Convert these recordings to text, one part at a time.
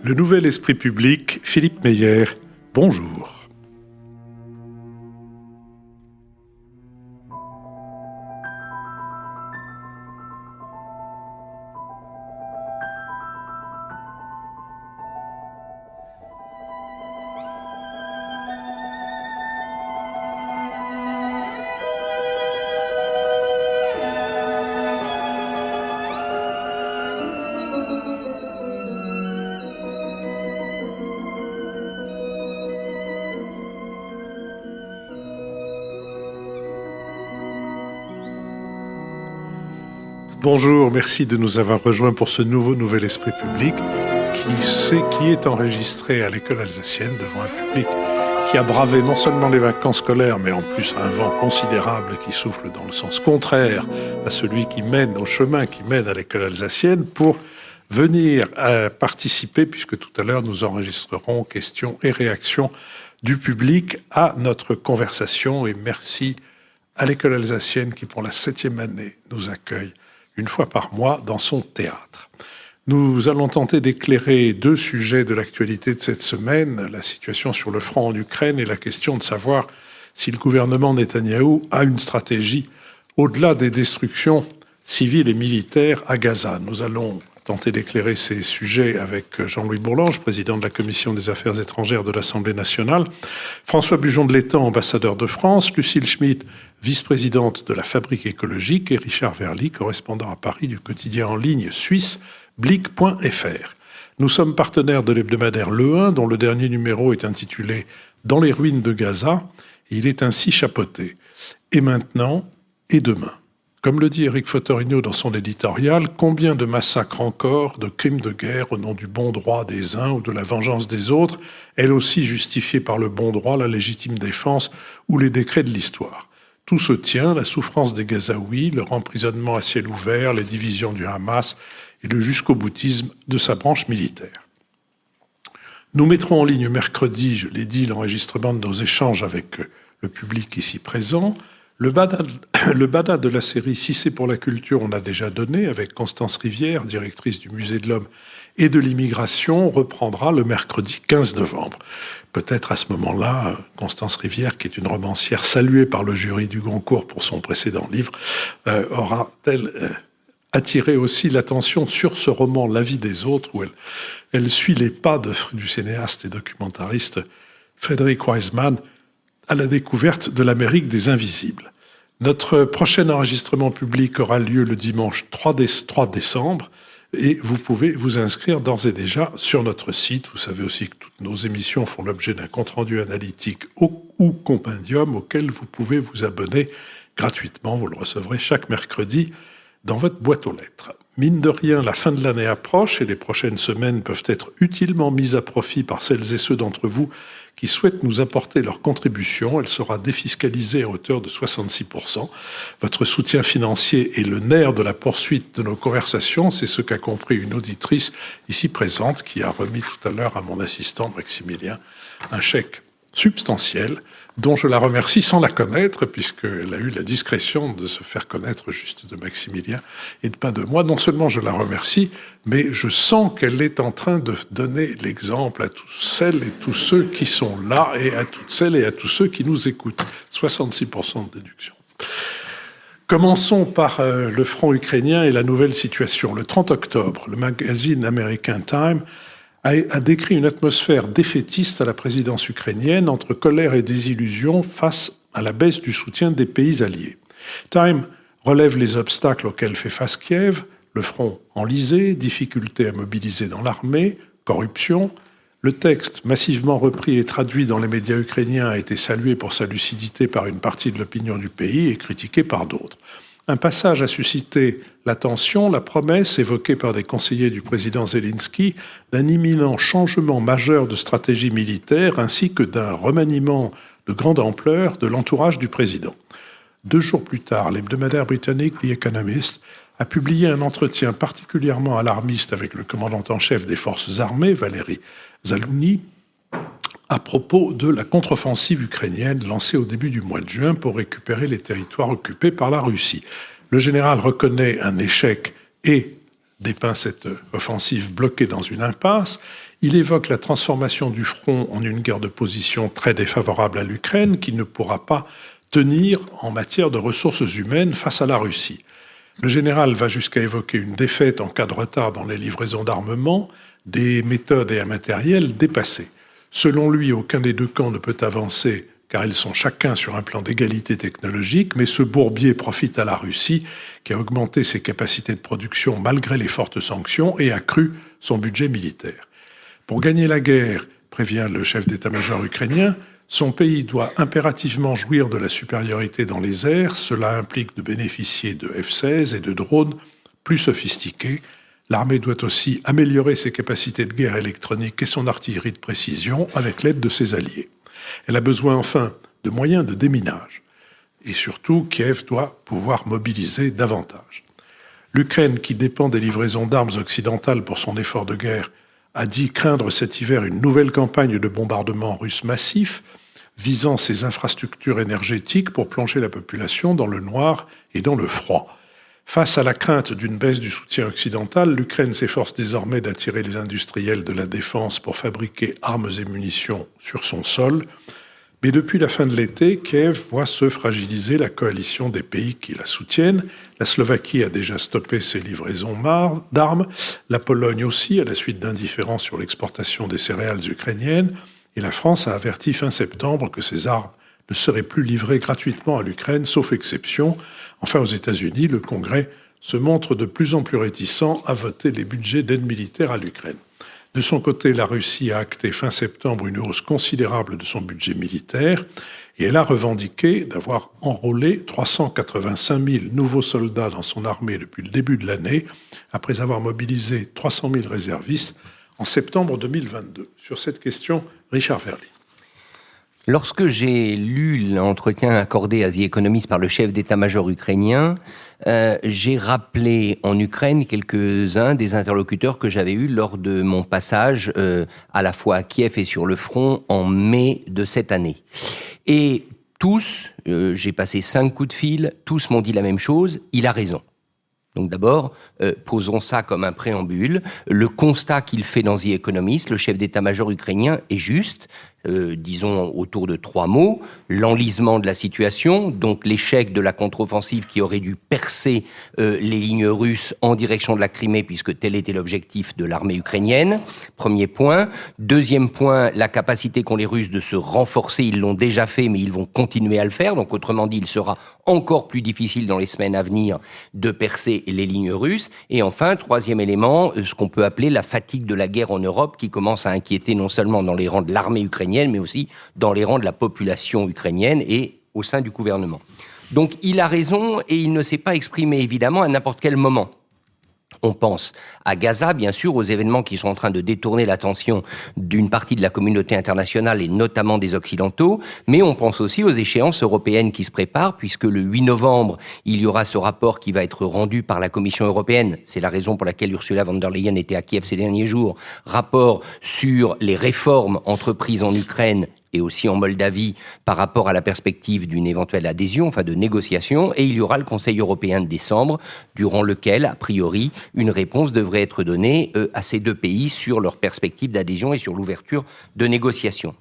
Le nouvel esprit public, Philippe Meyer, bonjour. Bonjour, merci de nous avoir rejoints pour ce nouvel esprit public qui est enregistré à l'école alsacienne devant un public qui a bravé non seulement les vacances scolaires, mais en plus un vent considérable qui souffle dans le sens contraire à celui qui mène au chemin qui mène à l'école alsacienne pour venir participer, puisque tout à l'heure nous enregistrerons questions et réactions du public à notre conversation. Et merci à l'école alsacienne qui, pour la 7e année, nous accueille une fois par mois dans son théâtre. Nous allons tenter d'éclairer 2 sujets de l'actualité de cette semaine, la situation sur le front en Ukraine et la question de savoir si le gouvernement Netanyahou a une stratégie au-delà des destructions civiles et militaires à Gaza. Nous allons tenter d'éclairer ces sujets avec Jean-Louis Bourlange, président de la Commission des Affaires étrangères de l'Assemblée nationale, François Bujon de l'Étang, ambassadeur de France, Lucille Schmitt, vice-présidente de la Fabrique écologique, et Richard Verly, correspondant à Paris du quotidien en ligne suisse Blick.fr. Nous sommes partenaires de l'hebdomadaire Le 1, dont le dernier numéro est intitulé « Dans les ruines de Gaza ». Il est ainsi chapeauté. Et maintenant, et demain. Comme le dit Éric Fotorino dans son éditorial, combien de massacres encore, de crimes de guerre au nom du bon droit des uns ou de la vengeance des autres, elle aussi justifiée par le bon droit, la légitime défense ou les décrets de l'histoire. Tout se tient, la souffrance des Gazaouis, leur emprisonnement à ciel ouvert, les divisions du Hamas et le jusqu'au-boutisme de sa branche militaire. Nous mettrons en ligne mercredi, je l'ai dit, l'enregistrement de nos échanges avec le public ici présent. Le bada de la série Si c'est pour la culture, on a déjà donné, avec Constance Rivière, directrice du Musée de l'Homme et de l'Immigration, reprendra le mercredi 15 novembre. Peut-être à ce moment-là, Constance Rivière, qui est une romancière saluée par le jury du Goncourt pour son précédent livre, aura-t-elle attiré aussi l'attention sur ce roman La vie des autres, où elle suit les pas du cinéaste et documentariste Frederick Wiseman à la découverte de l'Amérique des invisibles. Notre prochain enregistrement public aura lieu le dimanche 3 décembre et vous pouvez vous inscrire d'ores et déjà sur notre site. Vous savez aussi que toutes nos émissions font l'objet d'un compte-rendu analytique ou compendium auquel vous pouvez vous abonner gratuitement. Vous le recevrez chaque mercredi dans votre boîte aux lettres. Mine de rien, la fin de l'année approche et les prochaines semaines peuvent être utilement mises à profit par celles et ceux d'entre vous qui souhaitent nous apporter leur contribution. Elle sera défiscalisée à hauteur de 66%. Votre soutien financier est le nerf de la poursuite de nos conversations. C'est ce qu'a compris une auditrice ici présente qui a remis tout à l'heure à mon assistant Maximilien un chèque substantiel dont je la remercie sans la connaître, puisqu'elle a eu la discrétion de se faire connaître juste de Maximilien et de pas de moi. Non seulement je la remercie, mais je sens qu'elle est en train de donner l'exemple à toutes celles et tous ceux qui sont là et à toutes celles et à tous ceux qui nous écoutent. 66% de déduction. Commençons par le front ukrainien et la nouvelle situation. Le 30 octobre, le magazine américain Time a décrit une atmosphère défaitiste à la présidence ukrainienne entre colère et désillusion face à la baisse du soutien des pays alliés. Time relève les obstacles auxquels fait face Kiev, le front enlisé, difficultés à mobiliser dans l'armée, corruption. Le texte, massivement repris et traduit dans les médias ukrainiens, a été salué pour sa lucidité par une partie de l'opinion du pays et critiqué par d'autres. Un passage a suscité l'attention, la promesse évoquée par des conseillers du président Zelensky d'un imminent changement majeur de stratégie militaire ainsi que d'un remaniement de grande ampleur de l'entourage du président. 2 jours plus tard, l'hebdomadaire britannique The Economist a publié un entretien particulièrement alarmiste avec le commandant en chef des forces armées, Valery Zaluzny, à propos de la contre-offensive ukrainienne lancée au début du mois de juin pour récupérer les territoires occupés par la Russie. Le général reconnaît un échec et dépeint cette offensive bloquée dans une impasse. Il évoque la transformation du front en une guerre de position très défavorable à l'Ukraine qui ne pourra pas tenir en matière de ressources humaines face à la Russie. Le général va jusqu'à évoquer une défaite en cas de retard dans les livraisons d'armement, des méthodes et un matériel dépassés. Selon lui, aucun des deux camps ne peut avancer car ils sont chacun sur un plan d'égalité technologique, mais ce bourbier profite à la Russie qui a augmenté ses capacités de production malgré les fortes sanctions et accru son budget militaire. Pour gagner la guerre, prévient le chef d'état-major ukrainien, son pays doit impérativement jouir de la supériorité dans les airs. Cela implique de bénéficier de F-16 et de drones plus sophistiqués. L'armée doit aussi améliorer ses capacités de guerre électronique et son artillerie de précision avec l'aide de ses alliés. Elle a besoin enfin de moyens de déminage. Et surtout, Kiev doit pouvoir mobiliser davantage. L'Ukraine, qui dépend des livraisons d'armes occidentales pour son effort de guerre, a dit craindre cet hiver une nouvelle campagne de bombardement russe massif visant ses infrastructures énergétiques pour plonger la population dans le noir et dans le froid. Face à la crainte d'une baisse du soutien occidental, l'Ukraine s'efforce désormais d'attirer les industriels de la défense pour fabriquer armes et munitions sur son sol. Mais depuis la fin de l'été, Kiev voit se fragiliser la coalition des pays qui la soutiennent. La Slovaquie a déjà stoppé ses livraisons d'armes, la Pologne aussi, à la suite d'indifférence sur l'exportation des céréales ukrainiennes, et la France a averti fin septembre que ces armes ne seraient plus livrées gratuitement à l'Ukraine, sauf exception. Enfin, aux États-Unis, le Congrès se montre de plus en plus réticent à voter les budgets d'aide militaire à l'Ukraine. De son côté, la Russie a acté fin septembre une hausse considérable de son budget militaire et elle a revendiqué d'avoir enrôlé 385 000 nouveaux soldats dans son armée depuis le début de l'année, après avoir mobilisé 300 000 réservistes en septembre 2022. Sur cette question, Richard Verly. Lorsque j'ai lu l'entretien accordé à The Economist par le chef d'état-major ukrainien, j'ai rappelé en Ukraine quelques-uns des interlocuteurs que j'avais eus lors de mon passage à la fois à Kiev et sur le front en mai de cette année. Et tous, j'ai passé 5 coups de fil, tous m'ont dit la même chose, il a raison. Donc d'abord, posons ça comme un préambule. Le constat qu'il fait dans The Economist, le chef d'état-major ukrainien, est juste. Disons autour de 3 mots, l'enlisement de la situation, donc l'échec de la contre-offensive qui aurait dû percer les lignes russes en direction de la Crimée, puisque tel était l'objectif de l'armée ukrainienne, premier point. Deuxième point, la capacité qu'ont les Russes de se renforcer, ils l'ont déjà fait, mais ils vont continuer à le faire, donc autrement dit, il sera encore plus difficile dans les semaines à venir de percer les lignes russes. Et enfin, troisième élément, ce qu'on peut appeler la fatigue de la guerre en Europe, qui commence à inquiéter non seulement dans les rangs de l'armée ukrainienne, mais aussi dans les rangs de la population ukrainienne et au sein du gouvernement. Donc il a raison et il ne s'est pas exprimé évidemment à n'importe quel moment. On pense à Gaza, bien sûr, aux événements qui sont en train de détourner l'attention d'une partie de la communauté internationale et notamment des Occidentaux, mais on pense aussi aux échéances européennes qui se préparent, puisque le 8 novembre, il y aura ce rapport qui va être rendu par la Commission européenne. C'est la raison pour laquelle Ursula von der Leyen était à Kiev ces derniers jours. Rapport sur les réformes entreprises en Ukraine et aussi en Moldavie par rapport à la perspective d'une éventuelle adhésion, enfin de négociation, et il y aura le Conseil européen de décembre, durant lequel, a priori, une réponse devrait être donnée à ces deux pays sur leur perspective d'adhésion et sur l'ouverture de négociations.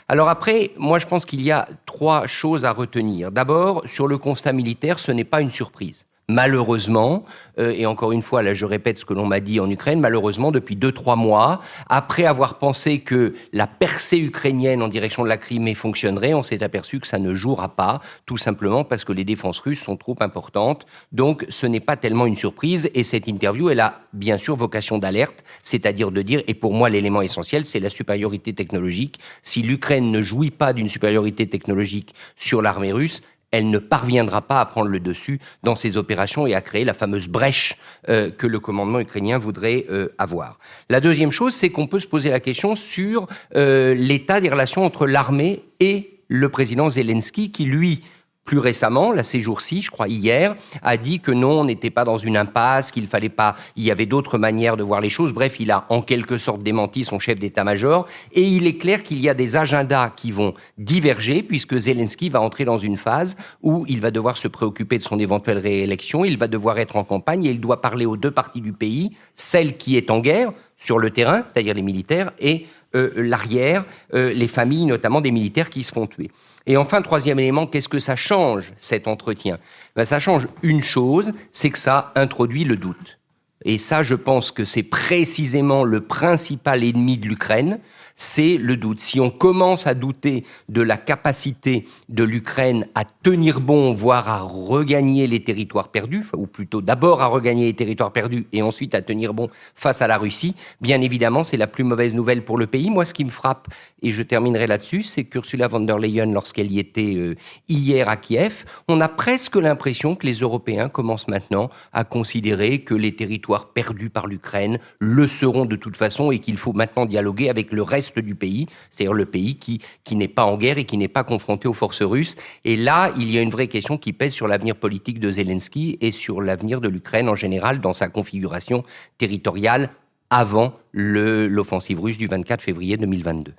Alors après, moi je pense qu'il y a 3 choses à retenir. D'abord, sur le constat militaire, ce n'est pas une surprise. Malheureusement, et encore une fois, là je répète ce que l'on m'a dit en Ukraine, malheureusement, depuis 2-3 mois, après avoir pensé que la percée ukrainienne en direction de la Crimée fonctionnerait, on s'est aperçu que ça ne jouera pas, tout simplement parce que les défenses russes sont trop importantes. Donc ce n'est pas tellement une surprise, et cette interview, elle a bien sûr vocation d'alerte, c'est-à-dire de dire, et pour moi l'élément essentiel, c'est la supériorité technologique. Si l'Ukraine ne jouit pas d'une supériorité technologique sur l'armée russe, elle ne parviendra pas à prendre le dessus dans ses opérations et à créer la fameuse brèche que le commandement ukrainien voudrait avoir. La deuxième chose, c'est qu'on peut se poser la question sur l'état des relations entre l'armée et le président Zelensky, qui lui, plus récemment, là ces jours-ci, je crois hier, a dit que non, on n'était pas dans une impasse, qu'il fallait pas, il y avait d'autres manières de voir les choses. Bref, il a en quelque sorte démenti son chef d'état-major, et il est clair qu'il y a des agendas qui vont diverger, puisque Zelensky va entrer dans une phase où il va devoir se préoccuper de son éventuelle réélection, il va devoir être en campagne, et il doit parler aux 2 parties du pays, celle qui est en guerre, sur le terrain, c'est-à-dire les militaires, et l'arrière, les familles notamment des militaires qui se font tuer. Et enfin, troisième élément, qu'est-ce que ça change, cet entretien ? Ça change une chose, c'est que ça introduit le doute. Et ça, je pense que c'est précisément le principal ennemi de l'Ukraine, c'est le doute. Si on commence à douter de la capacité de l'Ukraine à tenir bon, voire à regagner les territoires perdus, ou plutôt d'abord à regagner les territoires perdus et ensuite à tenir bon face à la Russie, bien évidemment, c'est la plus mauvaise nouvelle pour le pays. Moi, ce qui me frappe, et je terminerai là-dessus, c'est qu'Ursula von der Leyen, lorsqu'elle y était hier à Kiev, on a presque l'impression que les Européens commencent maintenant à considérer que les territoires perdus par l'Ukraine le seront de toute façon et qu'il faut maintenant dialoguer avec le reste du pays, c'est-à-dire le pays qui n'est pas en guerre et qui n'est pas confronté aux forces russes. Et là, il y a une vraie question qui pèse sur l'avenir politique de Zelensky et sur l'avenir de l'Ukraine en général dans sa configuration territoriale avant l'offensive russe du 24 février 2022.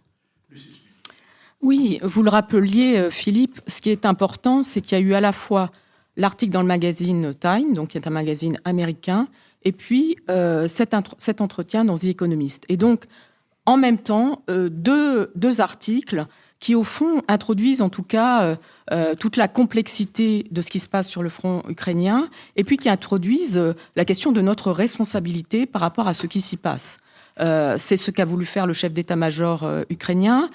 Oui, vous le rappeliez, Philippe, ce qui est important, c'est qu'il y a eu à la fois l'article dans le magazine Time, donc qui est un magazine américain, et puis cet entretien dans The Economist. Et donc, en même temps, deux articles qui, au fond, introduisent en tout cas toute la complexité de ce qui se passe sur le front ukrainien, et puis qui introduisent la question de notre responsabilité par rapport à ce qui s'y passe. C'est ce qu'a voulu faire le chef d'état-major ukrainien.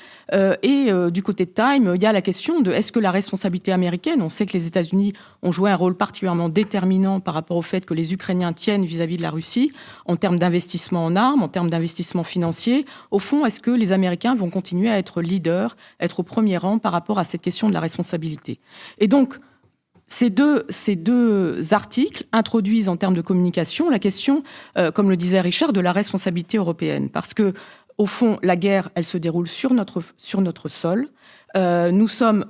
Et du côté de Time, il y a la question de est-ce que la responsabilité américaine, on sait que les États-Unis ont joué un rôle particulièrement déterminant par rapport au fait que les Ukrainiens tiennent vis-à-vis de la Russie, en termes d'investissement en armes, en termes d'investissement financier. Au fond, est-ce que les Américains vont continuer à être leaders, être au premier rang par rapport à cette question de la responsabilité ? Et donc, ces deux articles introduisent en termes de communication la question, comme le disait Richard, de la responsabilité européenne. Parce que, au fond, la guerre, elle se déroule sur notre sol. Nous sommes,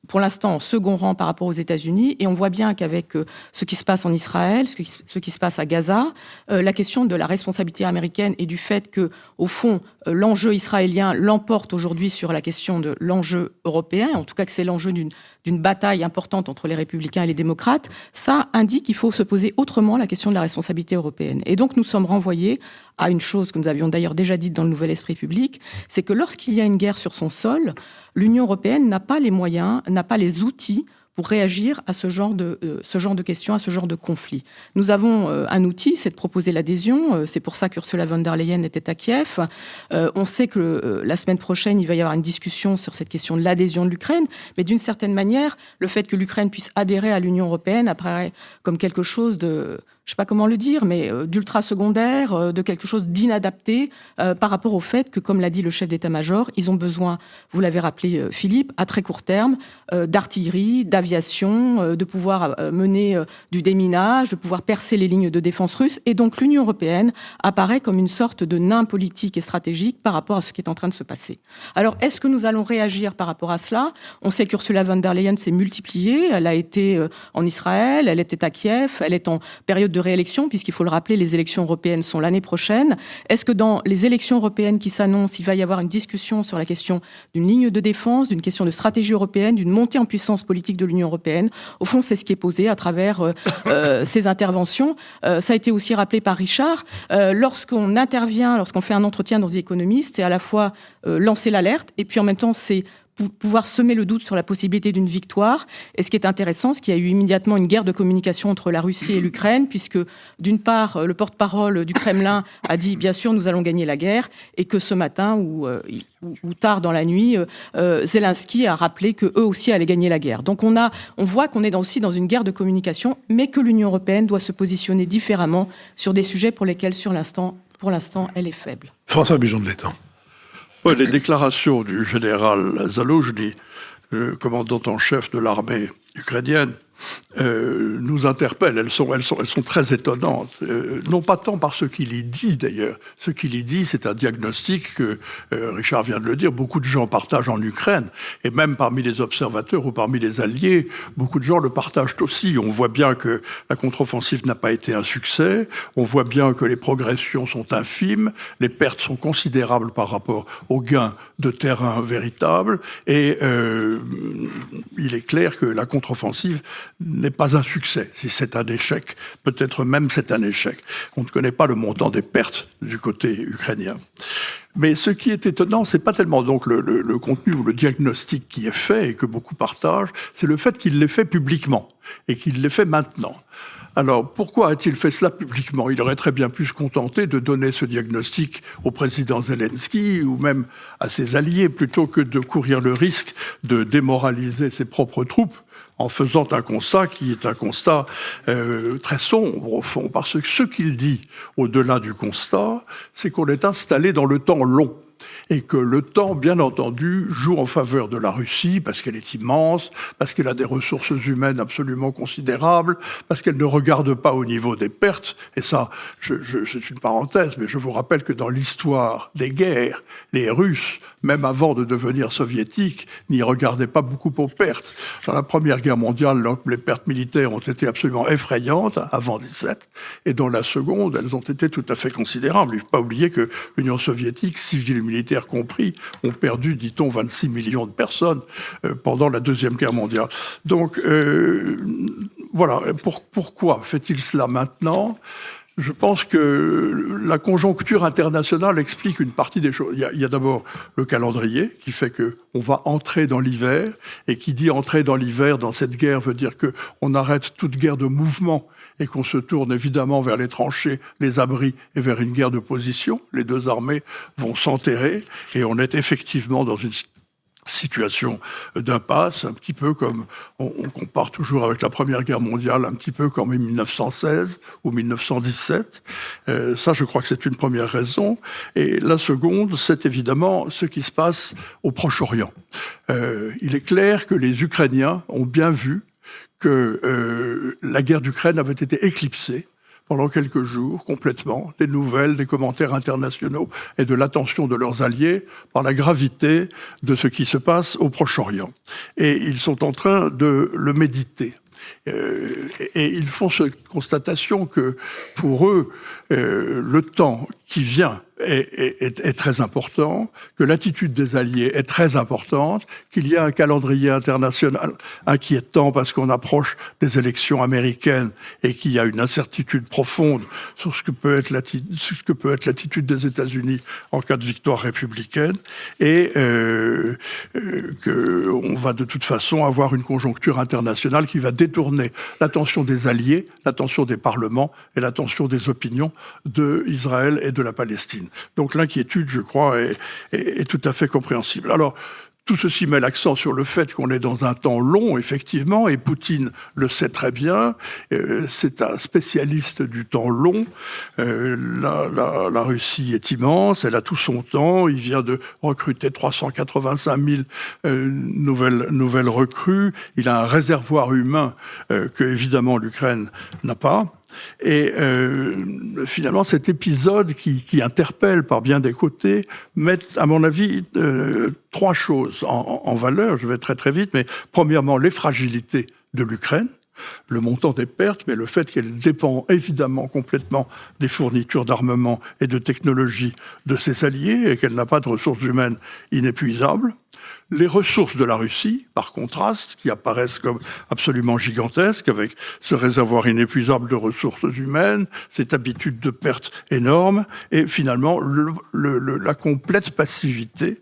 pour l'instant, en second rang par rapport aux États-Unis, et on voit bien qu'avec ce qui se passe en Israël, ce qui se passe à Gaza, la question de la responsabilité américaine et du fait que, au fond, l'enjeu israélien l'emporte aujourd'hui sur la question de l'enjeu européen, en tout cas que c'est l'enjeu d'une bataille importante entre les républicains et les démocrates, ça indique qu'il faut se poser autrement la question de la responsabilité européenne. Et donc nous sommes renvoyés à une chose que nous avions d'ailleurs déjà dite dans le Nouvel Esprit public, c'est que lorsqu'il y a une guerre sur son sol, l'Union européenne n'a pas les moyens, n'a pas les outils pour réagir à ce genre de questions, à ce genre de conflit. Nous avons un outil, c'est de proposer l'adhésion. C'est pour ça qu'Ursula von der Leyen était à Kiev. On sait que la semaine prochaine, il va y avoir une discussion sur cette question de l'adhésion de l'Ukraine. Mais d'une certaine manière, le fait que l'Ukraine puisse adhérer à l'Union européenne apparaît comme quelque chose de... je ne sais pas comment le dire, mais d'ultra secondaire, de quelque chose d'inadapté par rapport au fait que, comme l'a dit le chef d'état-major, ils ont besoin, vous l'avez rappelé Philippe, à très court terme, d'artillerie, d'aviation, de pouvoir mener du déminage, de pouvoir percer les lignes de défense russes. Et donc l'Union européenne apparaît comme une sorte de nain politique et stratégique par rapport à ce qui est en train de se passer. Alors, est-ce que nous allons réagir par rapport à cela ? On sait qu'Ursula von der Leyen s'est multipliée. Elle a été en Israël, elle était à Kiev, elle est en période de réélection, puisqu'il faut le rappeler, les élections européennes sont l'année prochaine. Est-ce que dans les élections européennes qui s'annoncent, il va y avoir une discussion sur la question d'une ligne de défense, d'une question de stratégie européenne, d'une montée en puissance politique de l'Union européenne ? Au fond, c'est ce qui est posé à travers ces interventions. Ça a été aussi rappelé par Richard. Lorsqu'on intervient, lorsqu'on fait un entretien dans The Economist, c'est à la fois lancer l'alerte, et puis en même temps, c'est pouvoir semer le doute sur la possibilité d'une victoire. Et ce qui est intéressant, c'est qu'il y a eu immédiatement une guerre de communication entre la Russie et l'Ukraine, puisque d'une part, le porte-parole du Kremlin a dit « bien sûr, nous allons gagner la guerre », et que ce matin, ou tard dans la nuit, Zelensky a rappelé qu'eux aussi allaient gagner la guerre. Donc on voit qu'on est aussi dans une guerre de communication, mais que l'Union européenne doit se positionner différemment sur des sujets pour lesquels, pour l'instant, elle est faible. François Bujon de l'Étang. Ouais, les déclarations du général Zaloujny, le commandant en chef de l'armée ukrainienne, nous interpellent. Elles sont très étonnantes. Non pas tant par ce qu'il y dit d'ailleurs. Ce qu'il y dit, c'est un diagnostic que, Richard vient de le dire, beaucoup de gens partagent en Ukraine. Et même parmi les observateurs ou parmi les alliés, beaucoup de gens le partagent aussi. On voit bien que la contre-offensive n'a pas été un succès. On voit bien que les progressions sont infimes. Les pertes sont considérables par rapport aux gains de terrain véritables. Et il est clair que la contre-offensive n'est pas un succès. Si c'est un échec, peut-être même c'est un échec. On ne connaît pas le montant des pertes du côté ukrainien. Mais ce qui est étonnant, c'est pas tellement donc le contenu ou le diagnostic qui est fait et que beaucoup partagent, c'est le fait qu'il l'ait fait publiquement et qu'il l'ait fait maintenant. Alors, pourquoi a-t-il fait cela publiquement? Il aurait très bien pu se contenter de donner ce diagnostic au président Zelensky ou même à ses alliés, plutôt que de courir le risque de démoraliser ses propres troupes en faisant un constat qui est un constat très sombre au fond. Parce que ce qu'il dit au-delà du constat, c'est qu'on est installé dans le temps long. Et que le temps, bien entendu, joue en faveur de la Russie parce qu'elle est immense, parce qu'elle a des ressources humaines absolument considérables, parce qu'elle ne regarde pas au niveau des pertes. Et ça, c'est une parenthèse, mais je vous rappelle que dans l'histoire des guerres, les Russes, même avant de devenir soviétiques, n'y regardaient pas beaucoup aux pertes. Dans la Première Guerre mondiale, les pertes militaires ont été absolument effrayantes, avant 17, et dans la Seconde, elles ont été tout à fait considérables. Il ne faut pas oublier que l'Union soviétique, civile et militaire compris, ont perdu, dit-on, 26 millions de personnes pendant la Deuxième Guerre mondiale. Donc, voilà. Pourquoi fait-il cela maintenant ? Je pense que la conjoncture internationale explique une partie des choses. Il y a d'abord le calendrier qui fait qu'on va entrer dans l'hiver, et qui dit entrer dans l'hiver dans cette guerre veut dire qu'on arrête toute guerre de mouvement et qu'on se tourne évidemment vers les tranchées, les abris et vers une guerre de position. Les deux armées vont s'enterrer et on est effectivement dans une situation d'impasse, un petit peu comme, on compare toujours avec la Première Guerre mondiale, un petit peu comme en 1916 ou 1917. Ça, je crois que c'est une première raison. Et la seconde, c'est évidemment ce qui se passe au Proche-Orient. Il est clair que les Ukrainiens ont bien vu que la guerre d'Ukraine avait été éclipsée pendant quelques jours, complètement, des nouvelles, des commentaires internationaux et de l'attention de leurs alliés par la gravité de ce qui se passe au Proche-Orient. Et ils sont en train de le méditer. Et ils font cette constatation que, pour eux, le temps qui vient est très important, que l'attitude des alliés est très importante, qu'il y a un calendrier international inquiétant parce qu'on approche des élections américaines et qu'il y a une incertitude profonde sur ce que peut être l'attitude des États-Unis en cas de victoire républicaine, et qu'on va de toute façon avoir une conjoncture internationale qui va détourner l'attention des alliés, l'attention des parlements et l'attention des opinions d'Israël et de la Palestine. Donc l'inquiétude, je crois, est tout à fait compréhensible. Alors, tout ceci met l'accent sur le fait qu'on est dans un temps long, effectivement, et Poutine le sait très bien. C'est un spécialiste du temps long. La Russie est immense, elle a tout son temps. Il vient de recruter 385 000 nouvelles recrues. Il a un réservoir humain que, évidemment, l'Ukraine n'a pas. Et finalement, cet épisode qui interpelle par bien des côtés met, à mon avis, trois choses en valeur. Je vais très très vite, mais premièrement, les fragilités de l'Ukraine, le montant des pertes, mais le fait qu'elle dépend évidemment complètement des fournitures d'armement et de technologie de ses alliés et qu'elle n'a pas de ressources humaines inépuisables. Les ressources de la Russie, par contraste, qui apparaissent comme absolument gigantesques, avec ce réservoir inépuisable de ressources humaines, cette habitude de perte énorme, et finalement la complète passivité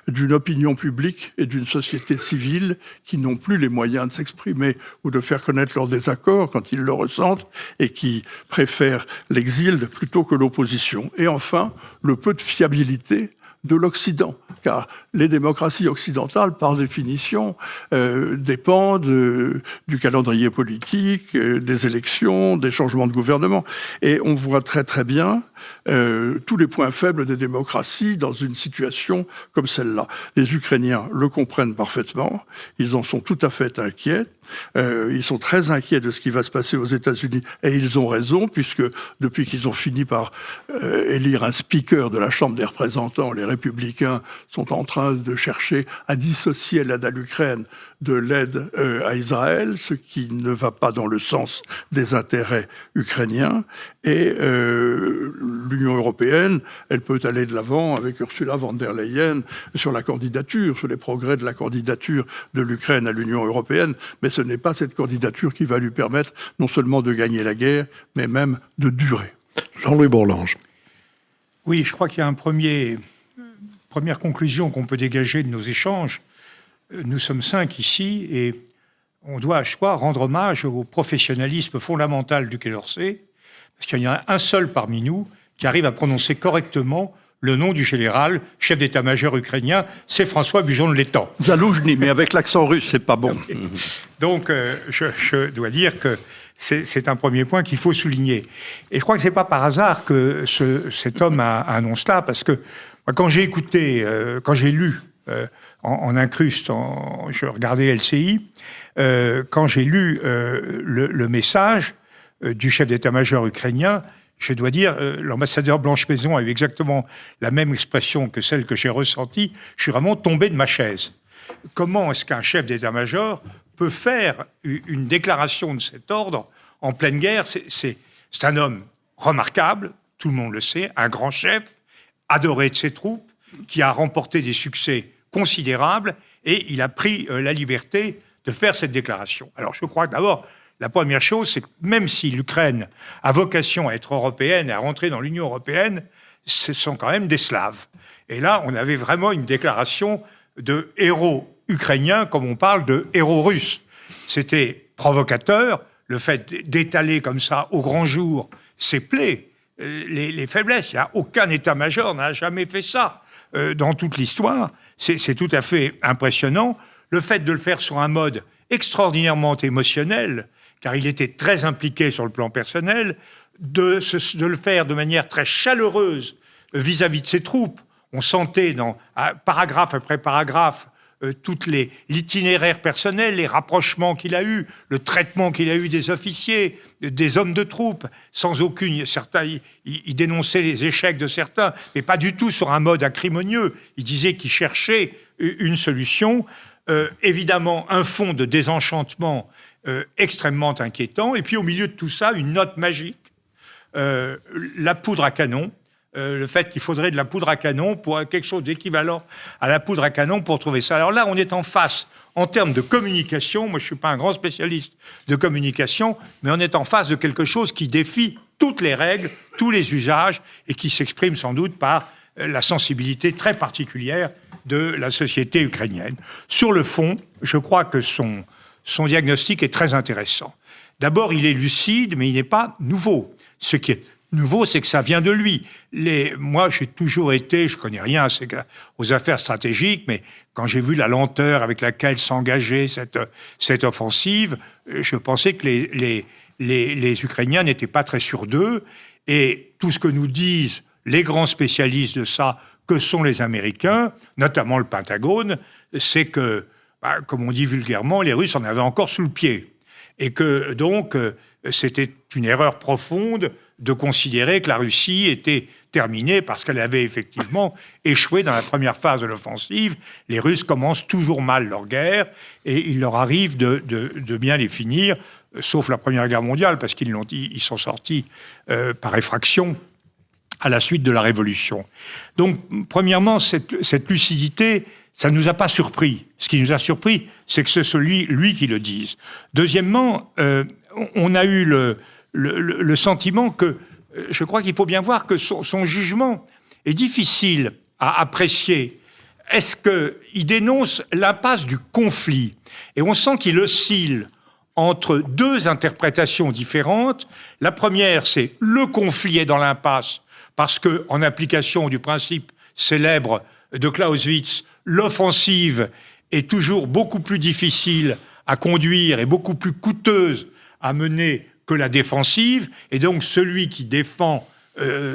d'une opinion publique et d'une société civile qui n'ont plus les moyens de s'exprimer ou de faire connaître leurs désaccords quand ils le ressentent, et qui préfèrent l'exil plutôt que l'opposition. Et enfin, le peu de fiabilité de l'Occident, car les démocraties occidentales, par définition, dépendent du calendrier politique, des élections, des changements de gouvernement. Et on voit très très bien tous les points faibles des démocraties dans une situation comme celle-là. Les Ukrainiens le comprennent parfaitement, ils en sont tout à fait inquiets. Ils sont très inquiets de ce qui va se passer aux États-Unis, et ils ont raison, puisque depuis qu'ils ont fini par élire un speaker de la Chambre des représentants, les républicains sont en train de chercher à dissocier l'aide à l'Ukraine de l'aide à Israël, ce qui ne va pas dans le sens des intérêts ukrainiens. Et l'Union européenne européenne, elle peut aller de l'avant avec Ursula von der Leyen sur la candidature, sur les progrès de la candidature de l'Ukraine à l'Union européenne, mais ce n'est pas cette candidature qui va lui permettre non seulement de gagner la guerre, mais même de durer. Jean-Louis Bourlange. Oui, je crois qu'il y a première conclusion qu'on peut dégager de nos échanges. Nous sommes 5 ici et on doit, je crois, rendre hommage au professionnalisme fondamental du Quai d'Orsay, parce qu'il y en a un seul parmi nous qui arrive à prononcer correctement le nom du général, chef d'état-major ukrainien, c'est François Bujon de l'Étang. Zaloujny, mais avec l'accent russe, c'est pas bon. Donc, je dois dire que c'est un premier point qu'il faut souligner. Et je crois que c'est pas par hasard que cet homme annonce cela, parce que quand j'ai écouté, quand j'ai lu en incruste, je regardais LCI, quand j'ai lu le message du chef d'état-major ukrainien, je dois dire, l'ambassadeur Blanche-Maison a eu exactement la même expression que celle que j'ai ressentie. Je suis vraiment tombé de ma chaise. Comment est-ce qu'un chef d'état-major peut faire une déclaration de cet ordre en pleine guerre? C'est un homme remarquable, tout le monde le sait, un grand chef, adoré de ses troupes, qui a remporté des succès considérables, et il a pris la liberté de faire cette déclaration. Alors je crois que d'abord, la première chose, c'est que même si l'Ukraine a vocation à être européenne et à rentrer dans l'Union européenne, ce sont quand même des Slaves. Et là, on avait vraiment une déclaration de héros ukrainiens comme on parle de héros russes. C'était provocateur, le fait d'étaler comme ça au grand jour ses plaies, les faiblesses. Il n'y a aucun état-major n'a jamais fait ça dans toute l'histoire. C'est tout à fait impressionnant. Le fait de le faire sur un mode extraordinairement émotionnel, car il était très impliqué sur le plan personnel, de le faire de manière très chaleureuse vis-à-vis de ses troupes. On sentait paragraphe après paragraphe toutes l'itinéraire personnel, les rapprochements qu'il a eus, le traitement qu'il a eu des officiers, des hommes de troupes, sans aucune... Certains, il dénonçait les échecs de certains, mais pas du tout sur un mode acrimonieux. Il disait qu'il cherchait une solution. Évidemment, un fond de désenchantement extrêmement inquiétant. Et puis, au milieu de tout ça, une note magique, la poudre à canon. Le fait qu'il faudrait de la poudre à canon pour quelque chose d'équivalent à la poudre à canon pour trouver ça. Alors là, on est en face, en termes de communication, moi je ne suis pas un grand spécialiste de communication, mais on est en face de quelque chose qui défie toutes les règles, tous les usages, et qui s'exprime sans doute par la sensibilité très particulière de la société ukrainienne. Sur le fond, je crois que son diagnostic est très intéressant. D'abord, il est lucide, mais il n'est pas nouveau. Ce qui est nouveau, c'est que ça vient de lui. Moi, j'ai toujours été, je connais rien aux affaires stratégiques, mais quand j'ai vu la lenteur avec laquelle s'engageait cette offensive, je pensais que les Ukrainiens n'étaient pas très sûrs d'eux. Et tout ce que nous disent les grands spécialistes de ça, que sont les Américains, notamment le Pentagone, c'est que, comme on dit vulgairement, les Russes en avaient encore sous le pied. Et que, donc, c'était une erreur profonde de considérer que la Russie était terminée parce qu'elle avait effectivement échoué dans la première phase de l'offensive. Les Russes commencent toujours mal leur guerre et il leur arrive de bien les finir, sauf la Première Guerre mondiale, parce qu'ils sont sortis par effraction à la suite de la Révolution. Donc, premièrement, cette lucidité, ça ne nous a pas surpris. Ce qui nous a surpris, c'est que c'est lui qui le dise. Deuxièmement, on a eu le sentiment que, je crois qu'il faut bien voir que son jugement est difficile à apprécier. Est-ce qu'il dénonce l'impasse du conflit? Et on sent qu'il oscille entre deux interprétations différentes. La première, c'est le conflit est dans l'impasse, parce que, en application du principe célèbre de Clausewitz, l'offensive est toujours beaucoup plus difficile à conduire et beaucoup plus coûteuse à mener que la défensive, et donc celui qui défend est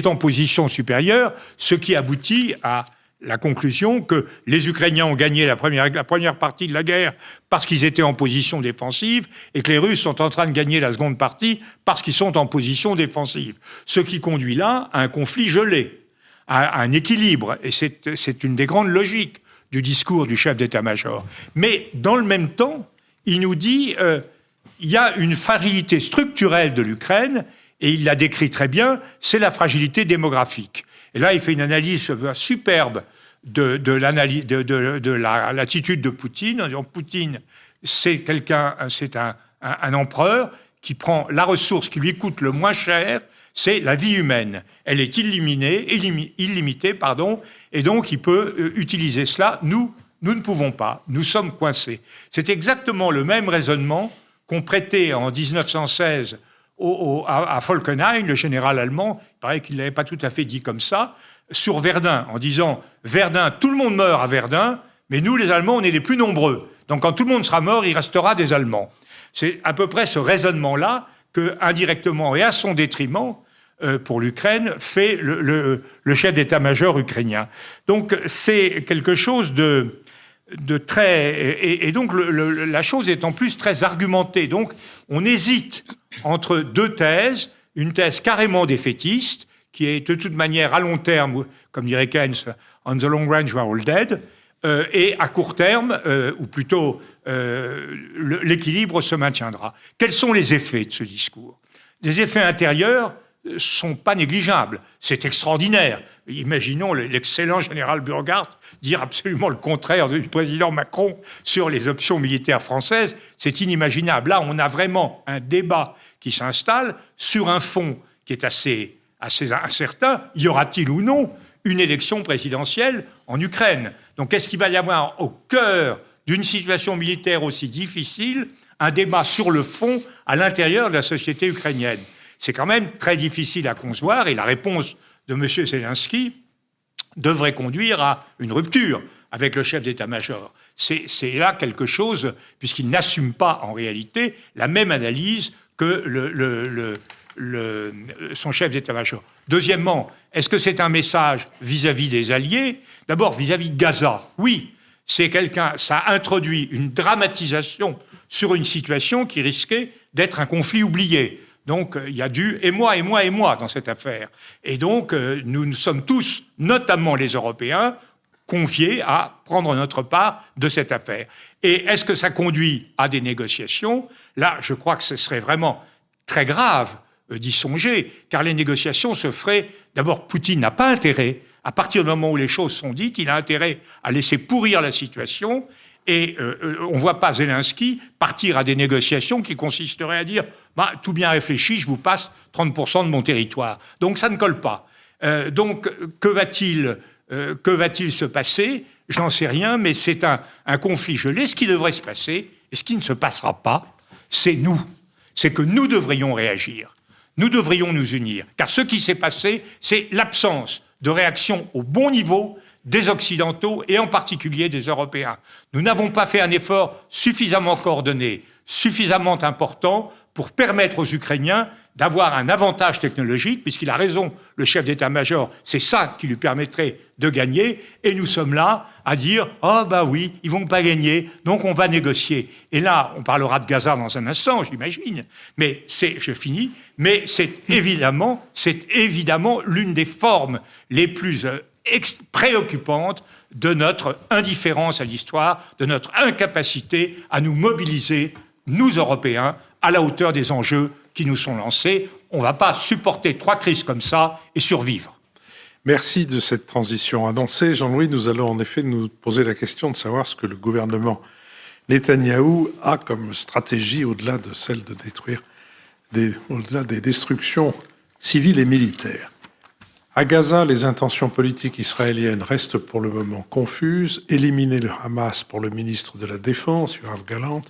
en position supérieure, ce qui aboutit à la conclusion que les Ukrainiens ont gagné la première partie de la guerre parce qu'ils étaient en position défensive et que les Russes sont en train de gagner la seconde partie parce qu'ils sont en position défensive. Ce qui conduit là à un conflit gelé, à un équilibre, et c'est une des grandes logiques du discours du chef d'état-major. Mais dans le même temps, il nous dit il y a une fragilité structurelle de l'Ukraine et il l'a décrit très bien, c'est la fragilité démographique. Et là, il fait une analyse superbe de l'attitude de Poutine, en disant Poutine, c'est un empereur qui prend la ressource qui lui coûte le moins cher, c'est la vie humaine. Elle est illimitée, et donc il peut utiliser cela. Nous ne pouvons pas, nous sommes coincés. C'est exactement le même raisonnement qu'on prêtait en 1916 à Falkenhayn, le général allemand, il paraît qu'il ne l'avait pas tout à fait dit comme ça, sur Verdun, en disant « Verdun, tout le monde meurt à Verdun, mais nous, les Allemands, on est les plus nombreux. Donc quand tout le monde sera mort, il restera des Allemands. » C'est à peu près ce raisonnement-là que, indirectement et à son détriment, pour l'Ukraine, fait le chef d'état-major ukrainien. Donc c'est quelque chose de très... Et donc la chose est en plus très argumentée. Donc on hésite entre deux thèses, une thèse carrément défaitiste, qui est de toute manière à long terme, comme dirait Keynes, « on the long range we are all dead », et à court terme, ou plutôt l'équilibre se maintiendra. Quels sont les effets de ce discours? Des effets intérieurs sont pas négligeables. C'est extraordinaire. Imaginons l'excellent général Burkhardt dire absolument le contraire du président Macron sur les options militaires françaises. C'est inimaginable. Là, on a vraiment un débat qui s'installe sur un fond qui est assez incertain. Y aura-t-il ou non une élection présidentielle en Ukraine? Donc, est-ce qu'il va y avoir au cœur d'une situation militaire aussi difficile un débat sur le fond à l'intérieur de la société ukrainienne? C'est quand même très difficile à concevoir, et la réponse de M. Zelensky devrait conduire à une rupture avec le chef d'état-major. C'est là quelque chose, puisqu'il n'assume pas en réalité la même analyse que son chef d'état-major. Deuxièmement, est-ce que c'est un message vis-à-vis des Alliés? D'abord, vis-à-vis de Gaza, oui. Ça introduit une dramatisation sur une situation qui risquait d'être un conflit oublié. Donc, il y a du émoi dans cette affaire. Et donc, nous sommes tous, notamment les Européens, confiés à prendre notre part de cette affaire. Et est-ce que ça conduit à des négociations? Là, je crois que ce serait vraiment très grave d'y songer, car les négociations se feraient... D'abord, Poutine n'a pas intérêt, à partir du moment où les choses sont dites, il a intérêt à laisser pourrir la situation. Et on ne voit pas Zelensky partir à des négociations qui consisteraient à dire tout bien réfléchi, je vous passe 30% de mon territoire. Donc ça ne colle pas. Donc que va-t-il se passer? J'en sais rien, mais c'est un conflit gelé. Ce qui devrait se passer, et ce qui ne se passera pas, c'est nous. C'est que nous devrions réagir. Nous devrions nous unir. Car ce qui s'est passé, c'est l'absence de réaction au bon niveau des Occidentaux et en particulier des Européens. Nous n'avons pas fait un effort suffisamment coordonné, suffisamment important pour permettre aux Ukrainiens d'avoir un avantage technologique, puisqu'il a raison, le chef d'état-major, c'est ça qui lui permettrait de gagner, et nous sommes là à dire « Ah bah oui, ils vont pas gagner, donc on va négocier ». Et là, on parlera de Gaza dans un instant, j'imagine, mais je finis, mais c'est évidemment l'une des formes les plus préoccupante de notre indifférence à l'histoire, de notre incapacité à nous mobiliser, nous Européens, à la hauteur des enjeux qui nous sont lancés. On ne va pas supporter 3 crises comme ça et survivre. Merci de cette transition annoncée. Jean-Louis, nous allons en effet nous poser la question de savoir ce que le gouvernement Netanyahou a comme stratégie au-delà de celle de détruire, au-delà des destructions civiles et militaires. À Gaza, les intentions politiques israéliennes restent pour le moment confuses. Éliminer le Hamas pour le ministre de la Défense, Yoav Gallant,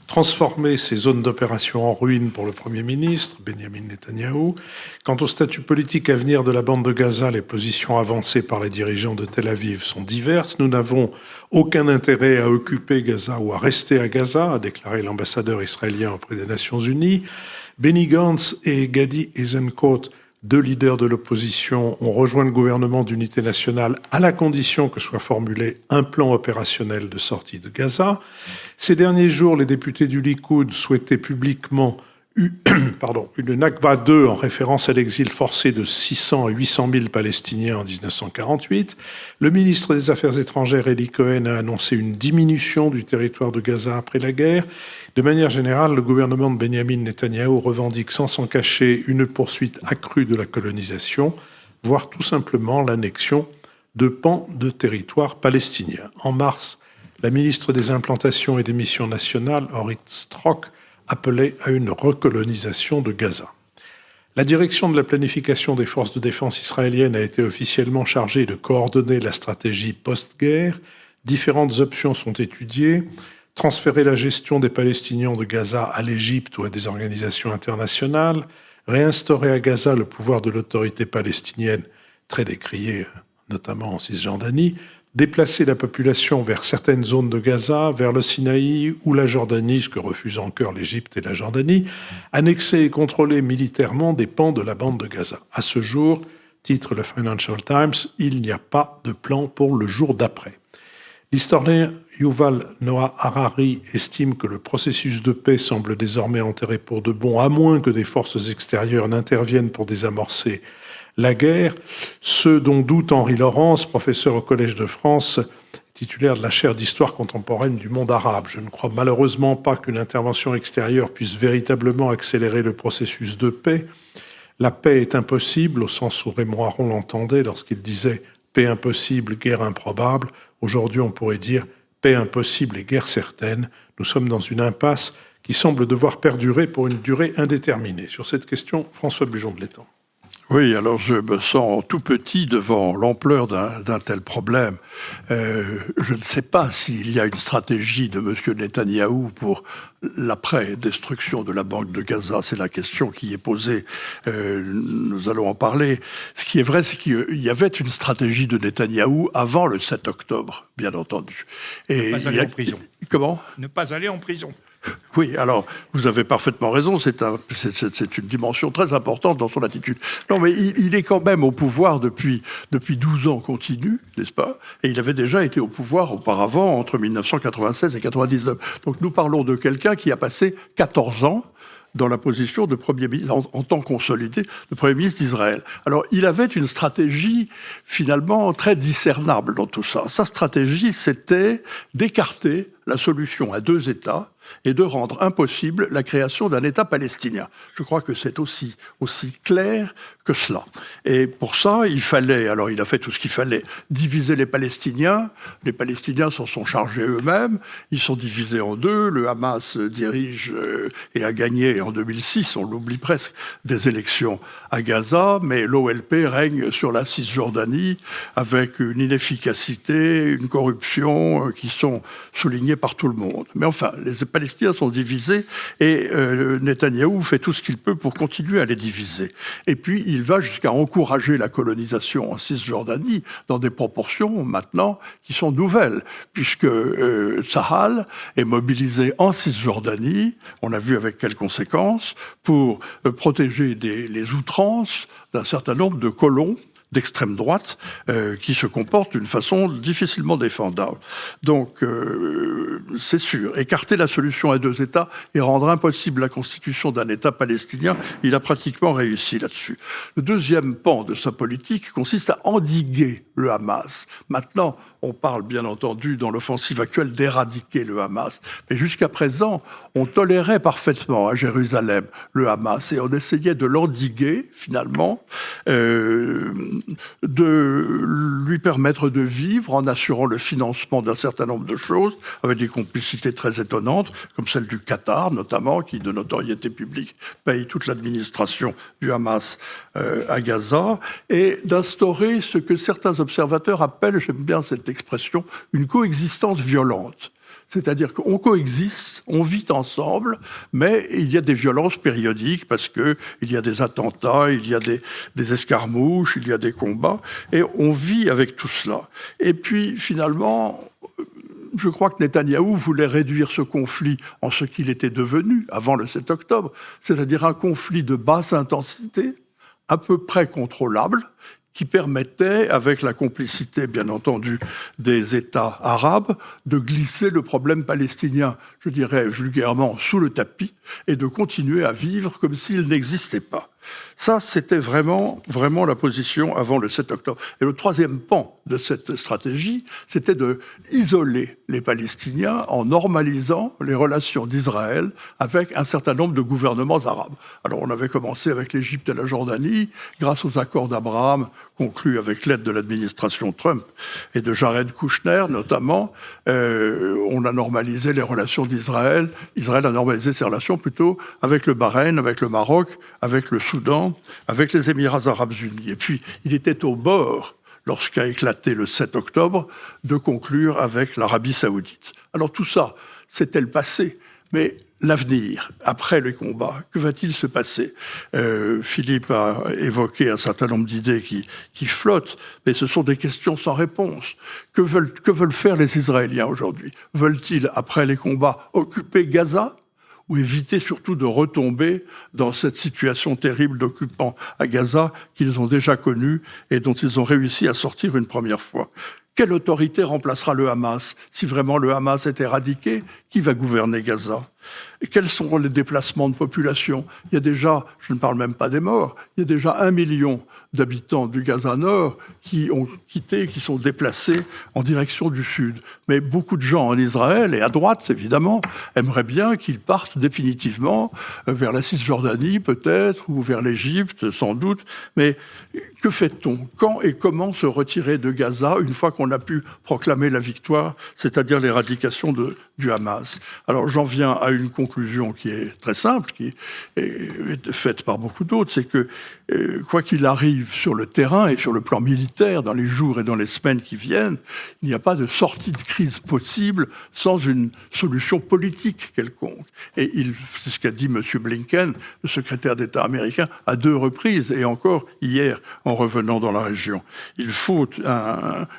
transformer ces zones d'opération en ruines pour le Premier ministre, Benjamin Netanyahou. Quant au statut politique à venir de la bande de Gaza, les positions avancées par les dirigeants de Tel Aviv sont diverses. Nous n'avons aucun intérêt à occuper Gaza ou à rester à Gaza, a déclaré l'ambassadeur israélien auprès des Nations Unies. Benny Gantz et Gadi Eisenkot, 2 leaders de l'opposition, ont rejoint le gouvernement d'unité nationale à la condition que soit formulé un plan opérationnel de sortie de Gaza. Ces derniers jours, les députés du Likoud souhaitaient publiquement une Nakba 2 en référence à l'exil forcé de 600 à 800 000 Palestiniens en 1948. Le ministre des Affaires étrangères, Eli Cohen, a annoncé une diminution du territoire de Gaza après la guerre. De manière générale, le gouvernement de Benjamin Netanyahou revendique sans s'en cacher une poursuite accrue de la colonisation, voire tout simplement l'annexion de pans de territoire palestinien. En mars, la ministre des Implantations et des Missions nationales, Orit Strock, appelait à une recolonisation de Gaza. La direction de la planification des forces de défense israéliennes a été officiellement chargée de coordonner la stratégie post-guerre. Différentes options sont étudiées. Transférer la gestion des Palestiniens de Gaza à l'Égypte ou à des organisations internationales, réinstaurer à Gaza le pouvoir de l'autorité palestinienne, très décriée notamment en Cisjordanie, déplacer la population vers certaines zones de Gaza, vers le Sinaï ou la Jordanie, ce que refusent en chœur l'Égypte et la Jordanie, annexer et contrôler militairement des pans de la bande de Gaza. À ce jour, titre le Financial Times, il n'y a pas de plan pour le jour d'après. L'historien Yuval Noah Harari estime que le processus de paix semble désormais enterré pour de bon, à moins que des forces extérieures n'interviennent pour désamorcer la guerre, ce dont doute Henri Laurence, professeur au Collège de France, titulaire de la chaire d'histoire contemporaine du monde arabe. Je ne crois malheureusement pas qu'une intervention extérieure puisse véritablement accélérer le processus de paix. La paix est impossible, au sens où Raymond Aron l'entendait lorsqu'il disait « paix impossible, guerre improbable ». Aujourd'hui, on pourrait dire « paix impossible et guerre certaine ». Nous sommes dans une impasse qui semble devoir perdurer pour une durée indéterminée. Sur cette question, François Bujon de l'Étang. Oui, alors je me sens tout petit devant l'ampleur d'un tel problème. Je ne sais pas s'il y a une stratégie de M. Netanyahou pour l'après-destruction de la bande de Gaza. C'est la question qui est posée. Nous allons en parler. Ce qui est vrai, c'est qu'il y avait une stratégie de Netanyahou avant le 7 octobre, bien entendu. Et ne pas aller en prison. Comment ? Ne pas aller en prison. Oui, alors, vous avez parfaitement raison, c'est une dimension très importante dans son attitude. Non, mais il est quand même au pouvoir depuis 12 ans continu, n'est-ce pas ? Et il avait déjà été au pouvoir auparavant, entre 1996 et 1999. Donc nous parlons de quelqu'un qui a passé 14 ans dans la position de Premier ministre, en tant consolidé, de Premier ministre d'Israël. Alors, il avait une stratégie, finalement, très discernable dans tout ça. Sa stratégie, c'était d'écarter la solution à 2 États et de rendre impossible la création d'un État palestinien. Je crois que c'est aussi clair que cela. Et pour ça, il a fait tout ce qu'il fallait, diviser les Palestiniens. Les Palestiniens s'en sont chargés eux-mêmes. Ils sont divisés en 2. Le Hamas dirige et a gagné en 2006, on l'oublie presque, des élections à Gaza, mais l'OLP règne sur la Cisjordanie avec une inefficacité, une corruption qui sont soulignées par tout le monde. Mais enfin, les Palestiniens sont divisés et Netanyahou fait tout ce qu'il peut pour continuer à les diviser. Et puis, il va jusqu'à encourager la colonisation en Cisjordanie dans des proportions maintenant qui sont nouvelles, puisque Tsahal est mobilisé en Cisjordanie, on a vu avec quelles conséquences, pour protéger les outrances d'un certain nombre de colons d'extrême droite qui se comportent d'une façon difficilement défendable. Donc, c'est sûr, écarter la solution à 2 États et rendre impossible la constitution d'un État palestinien, il a pratiquement réussi là-dessus. Le deuxième pan de sa politique consiste à endiguer le Hamas. Maintenant, on parle bien entendu dans l'offensive actuelle d'éradiquer le Hamas. Mais jusqu'à présent, on tolérait parfaitement à Jérusalem le Hamas et on essayait de l'endiguer finalement, de lui permettre de vivre en assurant le financement d'un certain nombre de choses avec des complicités très étonnantes comme celle du Qatar notamment qui de notoriété publique paye toute l'administration du Hamas à Gaza et d'instaurer ce que certains observateurs appellent, j'aime bien cette expression, une coexistence violente. C'est-à-dire qu'on coexiste, on vit ensemble, mais il y a des violences périodiques parce que il y a des attentats, il y a des escarmouches, il y a des combats, et on vit avec tout cela. Et puis, finalement, je crois que Netanyahou voulait réduire ce conflit en ce qu'il était devenu avant le 7 octobre, c'est-à-dire un conflit de basse intensité, à peu près contrôlable, qui permettait, avec la complicité, bien entendu, des États arabes, de glisser le problème palestinien, je dirais vulgairement, sous le tapis, et de continuer à vivre comme s'il n'existait pas. Ça, c'était vraiment la position avant le 7 octobre. Et le troisième pan de cette stratégie, c'était de isoler les Palestiniens en normalisant les relations d'Israël avec un certain nombre de gouvernements arabes. Alors, on avait commencé avec l'Égypte et la Jordanie, grâce aux accords d'Abraham conclus avec l'aide de l'administration Trump et de Jared Kushner, notamment. On a normalisé les relations d'Israël. Israël a normalisé ses relations plutôt avec le Bahreïn, avec le Maroc, avec le Soudan, avec les Émirats arabes unis. Et puis, il était au bord, lorsqu'a éclaté le 7 octobre, de conclure avec l'Arabie saoudite. Alors tout ça, c'était le passé. Mais l'avenir, après les combats, que va-t-il se passer ? Philippe a évoqué un certain nombre d'idées qui flottent, mais ce sont des questions sans réponse. Que veulent faire les Israéliens aujourd'hui ? Veulent-ils, après les combats, occuper Gaza ? Ou éviter surtout de retomber dans cette situation terrible d'occupants à Gaza qu'ils ont déjà connue et dont ils ont réussi à sortir une première fois. Quelle autorité remplacera le Hamas ? Si vraiment le Hamas est éradiqué, qui va gouverner Gaza ? Et quels seront les déplacements de population ? Il y a déjà, je ne parle même pas des morts, il y a déjà 1 million d'habitants du Gaza Nord qui ont quitté, qui sont déplacés en direction du sud. Mais beaucoup de gens en Israël, et à droite évidemment, aimeraient bien qu'ils partent définitivement vers la Cisjordanie peut-être, ou vers l'Égypte sans doute. Mais que fait-on ? Quand et comment se retirer de Gaza une fois qu'on a pu proclamer la victoire, c'est-à-dire l'éradication du Hamas ? Alors j'en viens à une conclusion qui est très simple, qui est faite par beaucoup d'autres, c'est que quoi qu'il arrive sur le terrain et sur le plan militaire, dans les jours et dans les semaines qui viennent, il n'y a pas de sortie de crise possible sans une solution politique quelconque. Et c'est ce qu'a dit M. Blinken, le secrétaire d'État américain, à 2 reprises, et encore hier en revenant dans la région. Il faut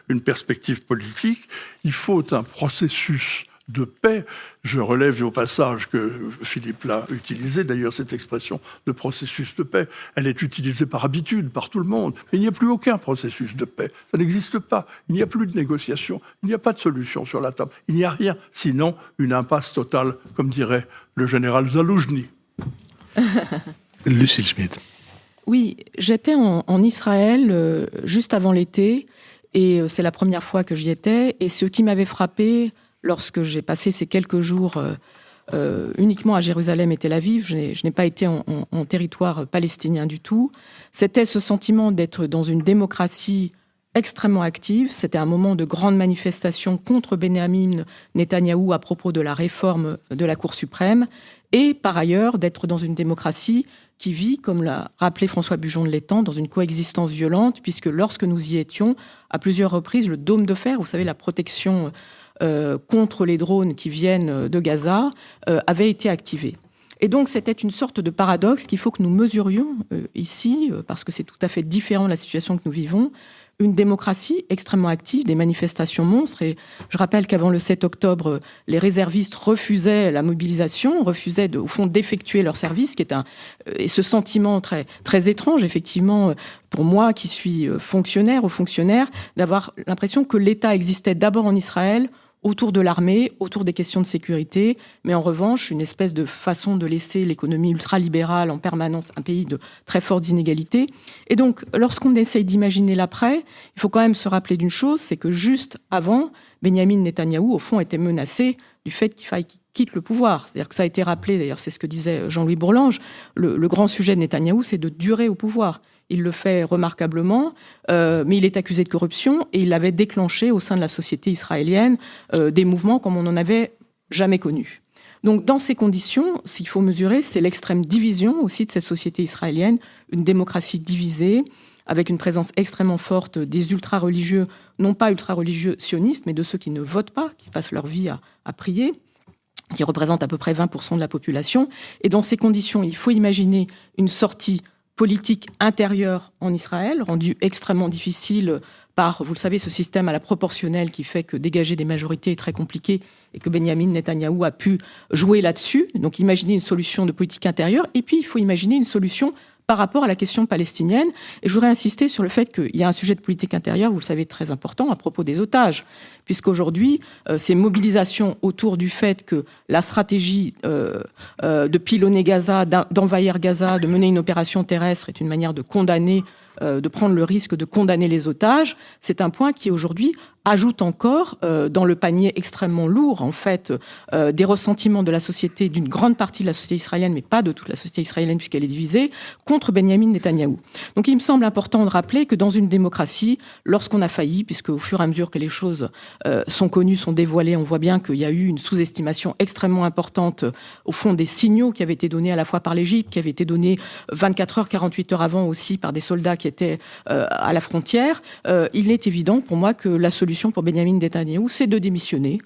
une perspective politique, il faut un processus de paix. Je relève au passage que Philippe l'a utilisé, d'ailleurs cette expression de processus de paix, elle est utilisée par habitude, par tout le monde. Mais il n'y a plus aucun processus de paix. Ça n'existe pas. Il n'y a plus de négociation. Il n'y a pas de solution sur la table. Il n'y a rien, sinon une impasse totale, comme dirait le général Zaloujny. Lucille Schmitt. Oui, j'étais en Israël juste avant l'été, et c'est la première fois que j'y étais. Et ce qui m'avait frappé lorsque j'ai passé ces quelques jours uniquement à Jérusalem et Tel Aviv, je n'ai pas été en territoire palestinien du tout, c'était ce sentiment d'être dans une démocratie extrêmement active. C'était un moment de grande manifestation contre Benyamin Netanyahou à propos de la réforme de la Cour suprême, et par ailleurs d'être dans une démocratie qui vit, comme l'a rappelé François Bujon de l'Étang, dans une coexistence violente, puisque lorsque nous y étions, à plusieurs reprises, le dôme de fer, vous savez, la protection contre les drones qui viennent de Gaza, avait été activé. Et donc, c'était une sorte de paradoxe qu'il faut que nous mesurions ici, parce que c'est tout à fait différent de la situation que nous vivons. Une démocratie extrêmement active, des manifestations monstres. Et je rappelle qu'avant le 7 octobre, les réservistes refusaient la mobilisation, refusaient au fond d'effectuer leur service, qui est et ce sentiment très, très étrange, effectivement, pour moi qui suis fonctionnaire ou fonctionnaire, d'avoir l'impression que l'État existait d'abord en Israël, autour de l'armée, autour des questions de sécurité, mais en revanche, une espèce de façon de laisser l'économie ultralibérale en permanence, un pays de très fortes inégalités. Et donc, lorsqu'on essaye d'imaginer l'après, il faut quand même se rappeler d'une chose, c'est que juste avant, Benyamin Netanyahou, au fond, était menacé du fait qu'il faille qu'il quitte le pouvoir. C'est-à-dire que ça a été rappelé, d'ailleurs, c'est ce que disait Jean-Louis Bourlange, le grand sujet de Netanyahou, c'est de durer au pouvoir. Il le fait remarquablement, mais il est accusé de corruption et il avait déclenché au sein de la société israélienne des mouvements comme on n'en avait jamais connu. Donc dans ces conditions, ce qu'il faut mesurer, c'est l'extrême division aussi de cette société israélienne, une démocratie divisée, avec une présence extrêmement forte des ultra-religieux, non pas ultra-religieux sionistes, mais de ceux qui ne votent pas, qui passent leur vie à prier, qui représentent à peu près 20% de la population. Et dans ces conditions, il faut imaginer une sortie politique intérieure en Israël, rendue extrêmement difficile par, vous le savez, ce système à la proportionnelle qui fait que dégager des majorités est très compliqué et que Benyamin Netanyahou a pu jouer là-dessus. Donc imaginez une solution de politique intérieure et puis il faut imaginer une solution par rapport à la question palestinienne. Et je voudrais insister sur le fait qu'il y a un sujet de politique intérieure, vous le savez, très important à propos des otages, puisqu'aujourd'hui, ces mobilisations autour du fait que la stratégie de pilonner Gaza, d'envahir Gaza, de mener une opération terrestre est une manière de condamner, de prendre le risque de condamner les otages, c'est un point qui aujourd'hui ajoute encore dans le panier extrêmement lourd, en fait, des ressentiments de la société, d'une grande partie de la société israélienne, mais pas de toute la société israélienne puisqu'elle est divisée, contre Benyamin Netanyahou. Donc il me semble important de rappeler que dans une démocratie, lorsqu'on a failli, puisque au fur et à mesure que les choses sont connues, sont dévoilées, on voit bien qu'il y a eu une sous-estimation extrêmement importante, au fond, des signaux qui avaient été donnés à la fois par l'Égypte, qui avaient été donnés 24 heures, 48 heures avant aussi par des soldats qui étaient à la frontière. Il est évident pour moi que la solution pour Benyamin Netanyahou, c'est de démissionner,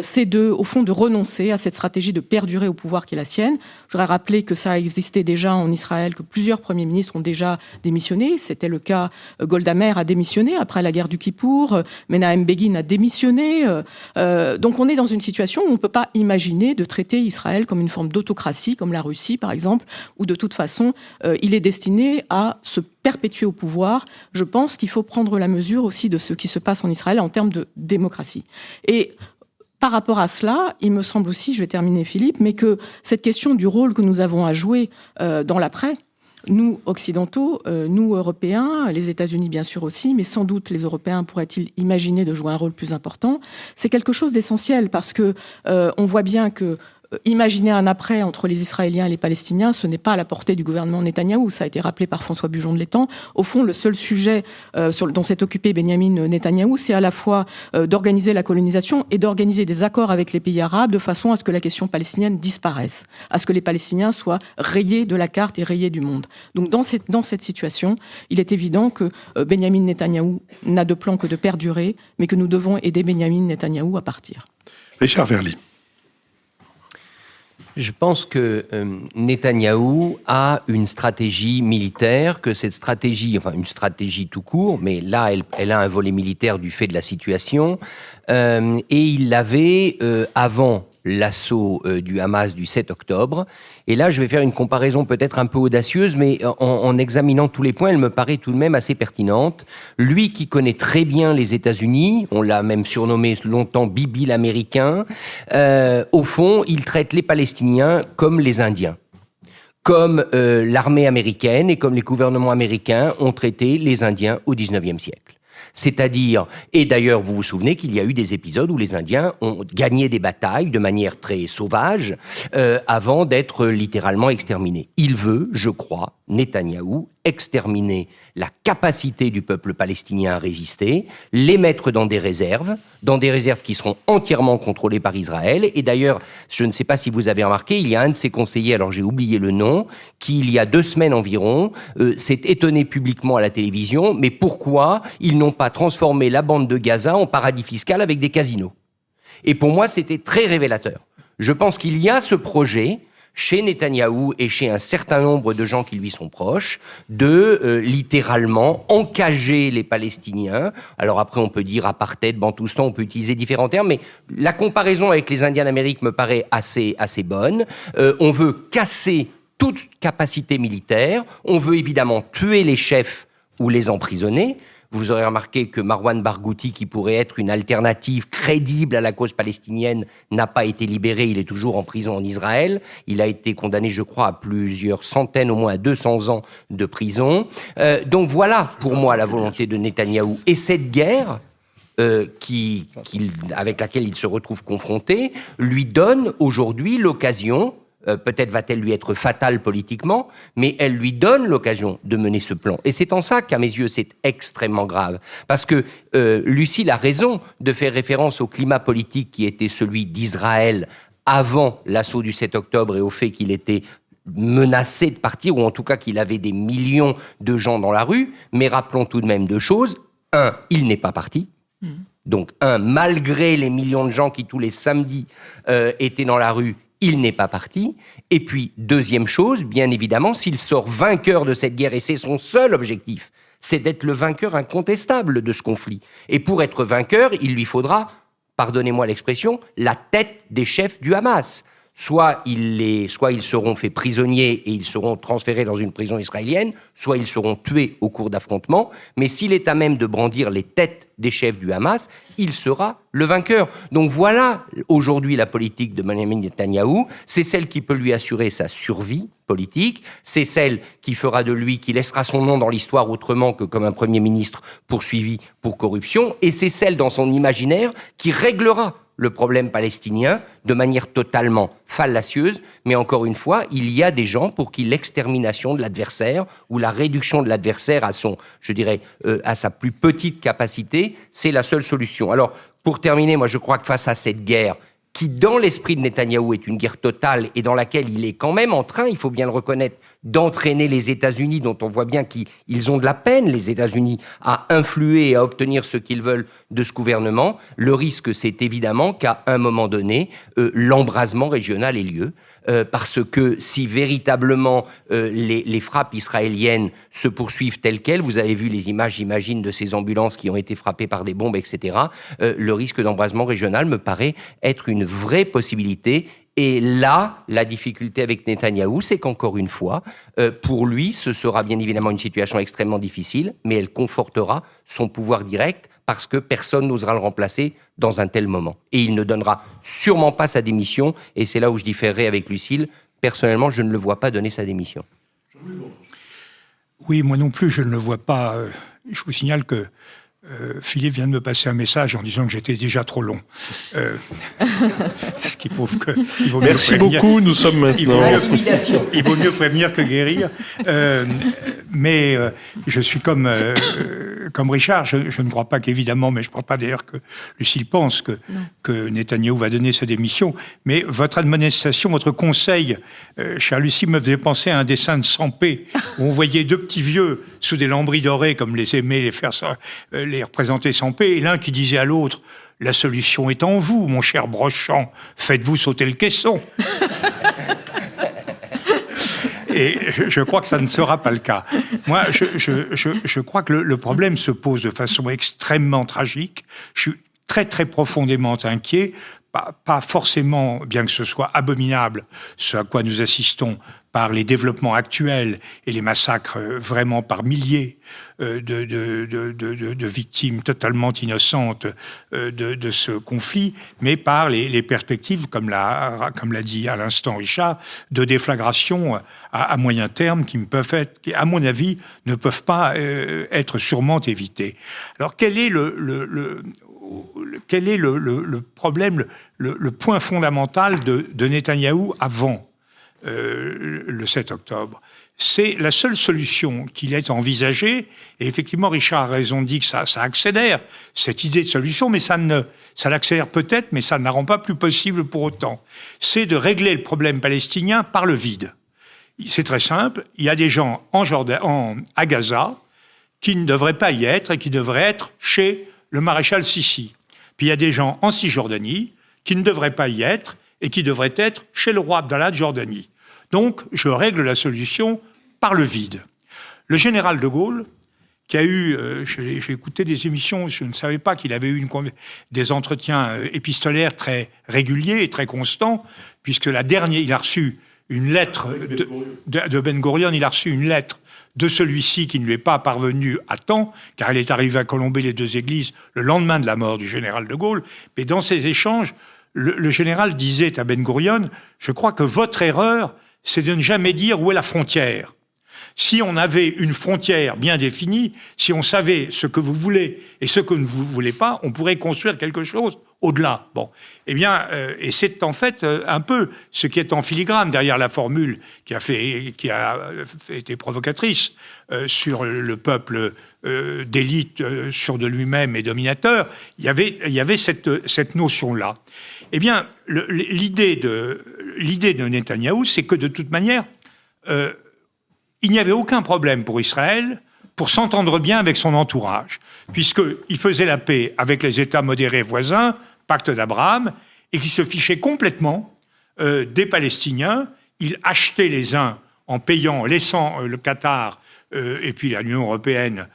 c'est au fond, de renoncer à cette stratégie de perdurer au pouvoir qui est la sienne. Je voudrais rappeler que ça a existé déjà en Israël, que plusieurs premiers ministres ont déjà démissionné. C'était le cas, Golda Meir a démissionné après la guerre du Kippour, Menahem Begin a démissionné. Donc on est dans une situation où on ne peut pas imaginer de traiter Israël comme une forme d'autocratie, comme la Russie par exemple, où de toute façon il est destiné à se perpétuer au pouvoir. Je pense qu'il faut prendre la mesure aussi de ce qui se passe en Israël en termes de démocratie. Et par rapport à cela, il me semble aussi, je vais terminer Philippe, mais que cette question du rôle que nous avons à jouer dans l'après, nous occidentaux, nous Européens, les États-Unis bien sûr aussi, mais sans doute les Européens pourraient-ils imaginer de jouer un rôle plus important, c'est quelque chose d'essentiel parce que on voit bien que imaginer un après entre les Israéliens et les Palestiniens, ce n'est pas à la portée du gouvernement Netanyahou. Ça a été rappelé par François Bujon de l'Étang. Au fond, le seul sujet dont s'est occupé Benyamin Netanyahou, c'est à la fois d'organiser la colonisation et d'organiser des accords avec les pays arabes de façon à ce que la question palestinienne disparaisse, à ce que les Palestiniens soient rayés de la carte et rayés du monde. Donc dans cette situation, il est évident que Benyamin Netanyahou n'a de plan que de perdurer, mais que nous devons aider Benyamin Netanyahou à partir. Richard Verly. Je pense que Netanyahou a une stratégie militaire, que cette stratégie, enfin une stratégie tout court, mais là elle a un volet militaire du fait de la situation, et il l'avait avant l'assaut du Hamas du 7 octobre. Et là, je vais faire une comparaison peut-être un peu audacieuse, mais en examinant tous les points, elle me paraît tout de même assez pertinente. Lui qui connaît très bien les États-Unis, on l'a même surnommé longtemps Bibi l'Américain, au fond, il traite les Palestiniens comme les Indiens. Comme l'armée américaine et comme les gouvernements américains ont traité les Indiens au XIXe siècle. C'est-à-dire, et d'ailleurs vous vous souvenez qu'il y a eu des épisodes où les Indiens ont gagné des batailles de manière très sauvage avant d'être littéralement exterminés. Il veut, je crois, Netanyahou, exterminer la capacité du peuple palestinien à résister, les mettre dans des réserves qui seront entièrement contrôlées par Israël. Et d'ailleurs, je ne sais pas si vous avez remarqué, il y a un de ses conseillers, alors j'ai oublié le nom, qui il y a 2 semaines environ s'est étonné publiquement à la télévision, mais pourquoi ils n'ont pas transformé la bande de Gaza en paradis fiscal avec des casinos? Et pour moi, c'était très révélateur. Je pense qu'il y a ce projet chez Netanyahou et chez un certain nombre de gens qui lui sont proches, de littéralement encager les Palestiniens. Alors après, on peut dire apartheid, bantoustan, on peut utiliser différents termes, mais la comparaison avec les Indiens d'Amérique me paraît assez bonne. On veut casser toute capacité militaire, on veut évidemment tuer les chefs ou les emprisonner. Vous aurez remarqué que Marwan Barghouti, qui pourrait être une alternative crédible à la cause palestinienne, n'a pas été libéré. Il est toujours en prison en Israël. Il a été condamné, je crois, à plusieurs centaines, au moins à 200 ans de prison. Donc voilà, pour moi, la volonté de Netanyahou. Et cette guerre avec laquelle il se retrouve confronté lui donne aujourd'hui l'occasion. Peut-être va-t-elle lui être fatale politiquement, mais elle lui donne l'occasion de mener ce plan. Et c'est en ça qu'à mes yeux, c'est extrêmement grave. Parce que Lucile a raison de faire référence au climat politique qui était celui d'Israël avant l'assaut du 7 octobre et au fait qu'il était menacé de partir, ou en tout cas qu'il avait des millions de gens dans la rue. Mais rappelons tout de même 2 choses. 1, il n'est pas parti. Donc, malgré les millions de gens qui tous les samedis étaient dans la rue, il n'est pas parti. Et puis, deuxième chose, bien évidemment, s'il sort vainqueur de cette guerre, et c'est son seul objectif, c'est d'être le vainqueur incontestable de ce conflit. Et pour être vainqueur, il lui faudra, pardonnez-moi l'expression, la tête des chefs du Hamas. soit ils seront faits prisonniers et ils seront transférés dans une prison israélienne, soit ils seront tués au cours d'affrontements. Mais s'il est à même de brandir les têtes des chefs du Hamas, il sera le vainqueur. Donc voilà aujourd'hui la politique de Benjamin Netanyahou. C'est celle qui peut lui assurer sa survie politique. C'est celle qui fera de lui, qui laissera son nom dans l'histoire autrement que comme un Premier ministre poursuivi pour corruption. Et c'est celle dans son imaginaire qui réglera le problème palestinien de manière totalement fallacieuse. Mais encore une fois, il y a des gens pour qui l'extermination de l'adversaire ou la réduction de l'adversaire à son, je dirais, à sa plus petite capacité, c'est la seule solution. Alors, pour terminer, moi je crois que face à cette guerre, qui dans l'esprit de Netanyahou est une guerre totale et dans laquelle il est quand même en train, il faut bien le reconnaître, d'entraîner les États-Unis, dont on voit bien qu'ils ont de la peine, les États-Unis, à influer et à obtenir ce qu'ils veulent de ce gouvernement. Le risque, c'est évidemment qu'à un moment donné, l'embrasement régional ait lieu. Parce que si véritablement les frappes israéliennes se poursuivent telles quelles, vous avez vu les images, j'imagine, de ces ambulances qui ont été frappées par des bombes, etc., le risque d'embrasement régional me paraît être une vraie possibilité. Et là, la difficulté avec Netanyahou, c'est qu'encore une fois, pour lui, ce sera bien évidemment une situation extrêmement difficile, mais elle confortera son pouvoir direct parce que personne n'osera le remplacer dans un tel moment. Et il ne donnera sûrement pas sa démission, et c'est là où je différerai avec Lucile. Personnellement, je ne le vois pas donner sa démission. Oui, moi non plus, je ne le vois pas. Je vous signale que Philippe vient de me passer un message en disant que j'étais déjà trop long. Ce qui prouve que... Merci beaucoup, nous sommes maintenant... Il vaut mieux prévenir que guérir. Mais je suis comme Richard, je ne crois pas qu'évidemment, mais je ne crois pas d'ailleurs que Lucile pense que Netanyahou va donner sa démission. Mais votre admonestation, votre conseil, cher Lucie, me faisait penser à un dessin de Sampé, où on voyait deux petits vieux sous des lambris dorés, comme les aimaient les représenter Sampé, et l'un qui disait à l'autre « La solution est en vous, mon cher Brochant, faites-vous sauter le caisson !» Et je crois que ça ne sera pas le cas. Moi, je crois que le problème se pose de façon extrêmement tragique. Je suis très, très profondément inquiet. Pas forcément, bien que ce soit abominable, ce à quoi nous assistons par les développements actuels et les massacres vraiment par milliers de victimes totalement innocentes de ce conflit, mais par les perspectives, comme l'a dit à l'instant Richard, de déflagration à moyen terme qui à mon avis, ne peuvent pas être sûrement évitées. Alors, quel est le problème, le point fondamental de Netanyahou avant le 7 octobre? C'est la seule solution qu'il ait envisagée, et effectivement Richard a raison de dire que ça accélère cette idée de solution, mais ça l'accélère peut-être, mais ça ne la rend pas plus possible pour autant. C'est de régler le problème palestinien par le vide. C'est très simple, il y a des gens à Gaza qui ne devraient pas y être et qui devraient être chez le maréchal Sissi. Puis il y a des gens en Cisjordanie qui ne devraient pas y être et qui devraient être chez le roi Abdallah de Jordanie. Donc, je règle la solution par le vide. Le général de Gaulle, qui a eu, j'ai écouté des émissions, je ne savais pas qu'il avait eu des entretiens épistolaires très réguliers et très constants, puisque il a reçu une lettre de Ben Gurion, il a reçu une lettre de celui-ci qui ne lui est pas parvenu à temps, car il est arrivé à colomber les deux églises le lendemain de la mort du général de Gaulle. Mais dans ces échanges, le général disait à Ben Gurion, « Je crois que votre erreur, c'est de ne jamais dire où est la frontière. Si on avait une frontière bien définie, si on savait ce que vous voulez et ce que vous ne voulez pas, on pourrait construire quelque chose au-delà. » Bon, eh bien, et c'est en fait un peu ce qui est en filigrane derrière la formule qui a été provocatrice sur le peuple d'élite, sûr de lui-même et dominateur. Il y avait cette notion-là. Eh bien, l'idée de Netanyahou, c'est que de toute manière, il n'y avait aucun problème pour Israël pour s'entendre bien avec son entourage, puisqu'il faisait la paix avec les États modérés voisins, pacte d'Abraham, et qui se fichait complètement des Palestiniens. Il achetait les uns en payant, laissant le Qatar et puis l'Union européenne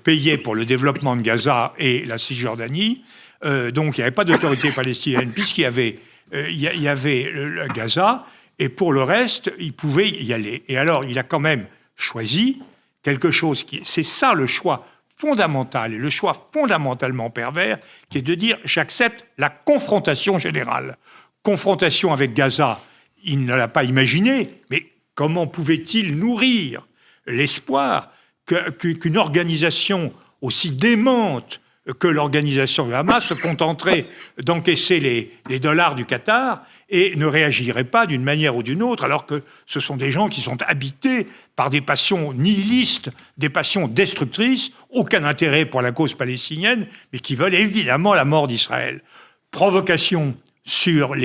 payer pour le développement de Gaza et la Cisjordanie. Donc il n'y avait pas d'autorité palestinienne, puisqu'il y avait y avait le Gaza, et pour le reste, il pouvait y aller. Et alors, il a quand même choisi quelque chose c'est ça le choix fondamental, et le choix fondamentalement pervers, qui est de dire « j'accepte la confrontation générale ». Confrontation avec Gaza, il ne l'a pas imaginé, mais comment pouvait-il nourrir l'espoir qu'une organisation aussi démente que l'organisation du Hamas se contenterait d'encaisser les dollars du Qatar et ne réagirait pas d'une manière ou d'une autre, alors que ce sont des gens qui sont habités par des passions nihilistes, des passions destructrices, aucun intérêt pour la cause palestinienne, mais qui veulent évidemment la mort d'Israël. Provocation sur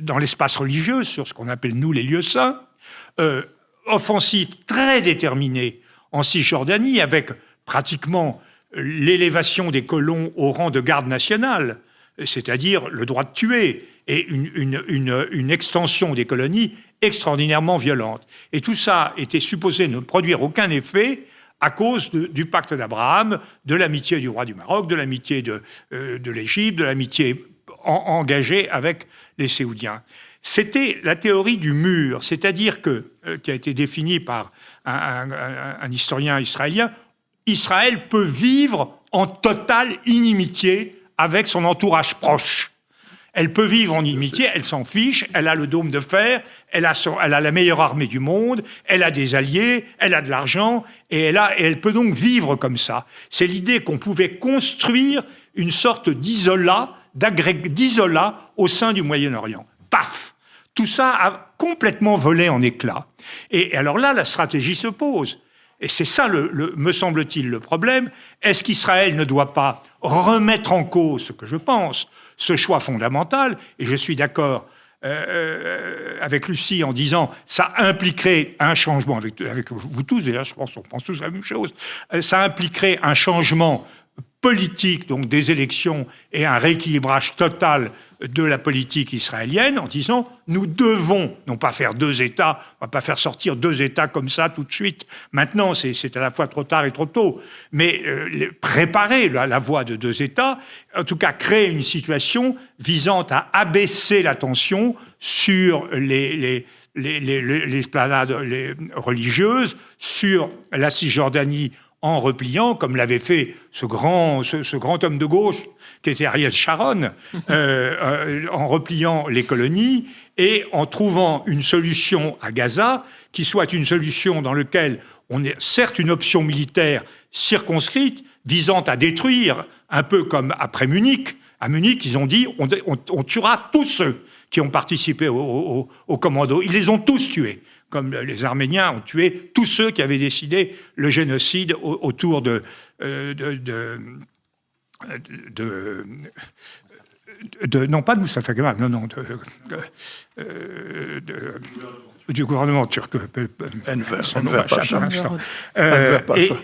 dans l'espace religieux, sur ce qu'on appelle, nous, les lieux saints, offensive très déterminée en Cisjordanie, avec pratiquement l'élévation des colons au rang de garde nationale, c'est-à-dire le droit de tuer, et une extension des colonies extraordinairement violente. Et tout ça était supposé ne produire aucun effet à cause du pacte d'Abraham, de l'amitié du roi du Maroc, de l'amitié de l'Égypte, de l'amitié engagée avec les Séoudiens. C'était la théorie du mur, c'est-à-dire qui a été définie par un historien israélien. Israël peut vivre en totale inimitié avec son entourage proche. Elle peut vivre en inimitié, elle s'en fiche, elle a le dôme de fer, elle a la meilleure armée du monde, elle a des alliés, elle a de l'argent, et elle peut donc vivre comme ça. C'est l'idée qu'on pouvait construire une sorte d'isolat au sein du Moyen-Orient. Paf! Tout ça a complètement volé en éclats. Et alors là, la stratégie se pose. Et c'est ça, me semble-t-il, le problème. Est-ce qu'Israël ne doit pas remettre en cause, ce que je pense, ce choix fondamental? Et je suis d'accord avec Lucie en disant ça impliquerait un changement, avec vous tous, d'ailleurs, je pense qu'on pense tous la même chose, ça impliquerait un changement politique, donc des élections, et un rééquilibrage total de la politique israélienne, en disant nous devons non pas faire 2 États, on va pas faire sortir 2 États comme ça tout de suite. Maintenant, c'est à la fois trop tard et trop tôt, mais préparer la voie de 2 États, en tout cas créer une situation visant à abaisser la tension sur les esplanades religieuses, sur la Cisjordanie, en repliant, comme l'avait fait ce grand homme de gauche, qui était Ariel Sharon, en repliant les colonies et en trouvant une solution à Gaza qui soit une solution dans laquelle on ait certes une option militaire circonscrite visant à détruire, un peu comme après Munich. À Munich, ils ont dit on tuera tous ceux qui ont participé au commando. Ils les ont tous tués. Comme les Arméniens ont tué tous ceux qui avaient décidé le génocide autour non pas de Mustafa Kemal, non, du gouvernement turc.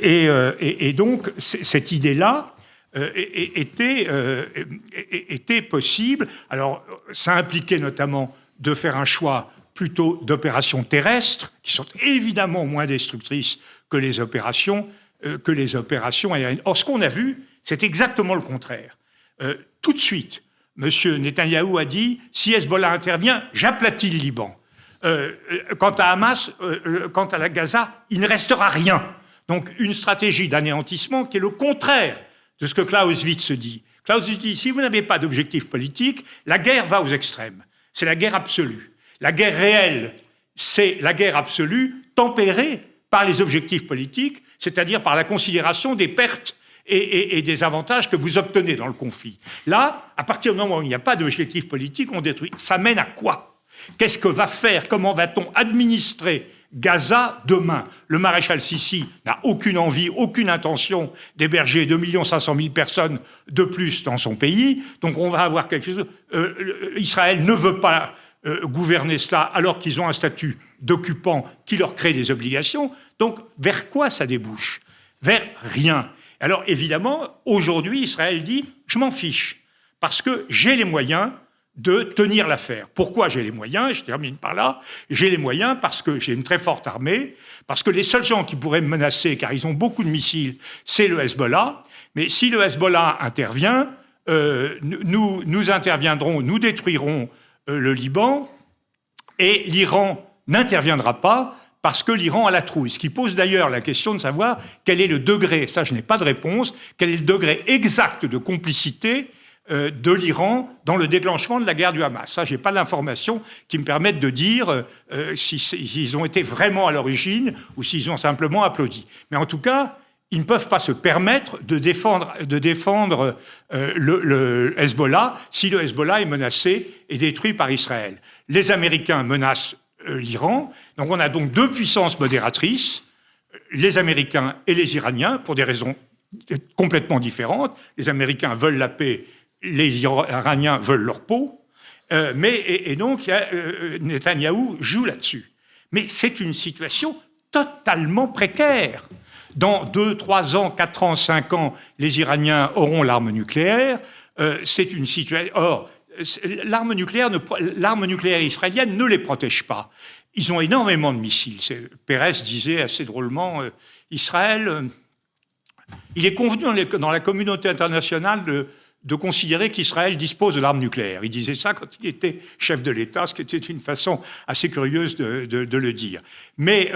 Et donc, cette idée-là était possible. Alors, ça impliquait notamment de faire un choix plutôt d'opérations terrestres, qui sont évidemment moins destructrices que les opérations aériennes. Or, ce qu'on a vu, c'est exactement le contraire. Tout de suite, M. Netanyahou a dit « si Hezbollah intervient, j'aplatis le Liban ». Quant à Hamas, quant à la Gaza, il ne restera rien. Donc, une stratégie d'anéantissement qui est le contraire de ce que Clausewitz dit. Clausewitz dit « si vous n'avez pas d'objectif politique, la guerre va aux extrêmes. C'est la guerre absolue. La guerre réelle, c'est la guerre absolue tempérée par les objectifs politiques, c'est-à-dire par la considération des pertes et des avantages que vous obtenez dans le conflit. Là, à partir du moment où il n'y a pas d'objectif politique, on détruit. Ça mène à quoi? Qu'est-ce que va faire? Comment va-t-on administrer Gaza demain? Le maréchal Sissi n'a aucune envie, aucune intention d'héberger 2 500 000 personnes de plus dans son pays. Donc on va avoir quelque chose... Israël ne veut pas gouverner cela alors qu'ils ont un statut d'occupant qui leur crée des obligations. Donc, vers quoi ça débouche? Vers rien. Alors, évidemment, aujourd'hui, Israël dit « je m'en fiche, parce que j'ai les moyens de tenir l'affaire ». Pourquoi j'ai les moyens? Je termine par là. J'ai les moyens parce que j'ai une très forte armée, parce que les seuls gens qui pourraient me menacer, car ils ont beaucoup de missiles, c'est le Hezbollah. Mais si le Hezbollah intervient, nous interviendrons, nous détruirons le Liban, et l'Iran n'interviendra pas parce que l'Iran a la trouille. Ce qui pose d'ailleurs la question de savoir quel est le degré, ça je n'ai pas de réponse, quel est le degré exact de complicité de l'Iran dans le déclenchement de la guerre du Hamas. Ça, je n'ai pas d'informations qui me permettent de dire s'ils ont été vraiment à l'origine ou s'ils ont simplement applaudi. Mais en tout cas, ils ne peuvent pas se permettre de défendre le Hezbollah si le Hezbollah est menacé et détruit par Israël. Les Américains menacent l'Iran. Donc on a donc deux puissances modératrices, les Américains et les Iraniens, pour des raisons complètement différentes. Les Américains veulent la paix, les Iraniens veulent leur peau. Donc Netanyahou joue là-dessus. Mais c'est une situation totalement précaire. Dans 2, 3 ans, 4 ans, 5 ans, les Iraniens auront l'arme nucléaire. C'est une situation... Or, l'arme nucléaire israélienne ne les protège pas. Ils ont énormément de missiles. Pérez disait assez drôlement, Israël, il est convenu dans la communauté internationale de considérer qu'Israël dispose de l'arme nucléaire. Il disait ça quand il était chef de l'État, ce qui était une façon assez curieuse de le dire. Mais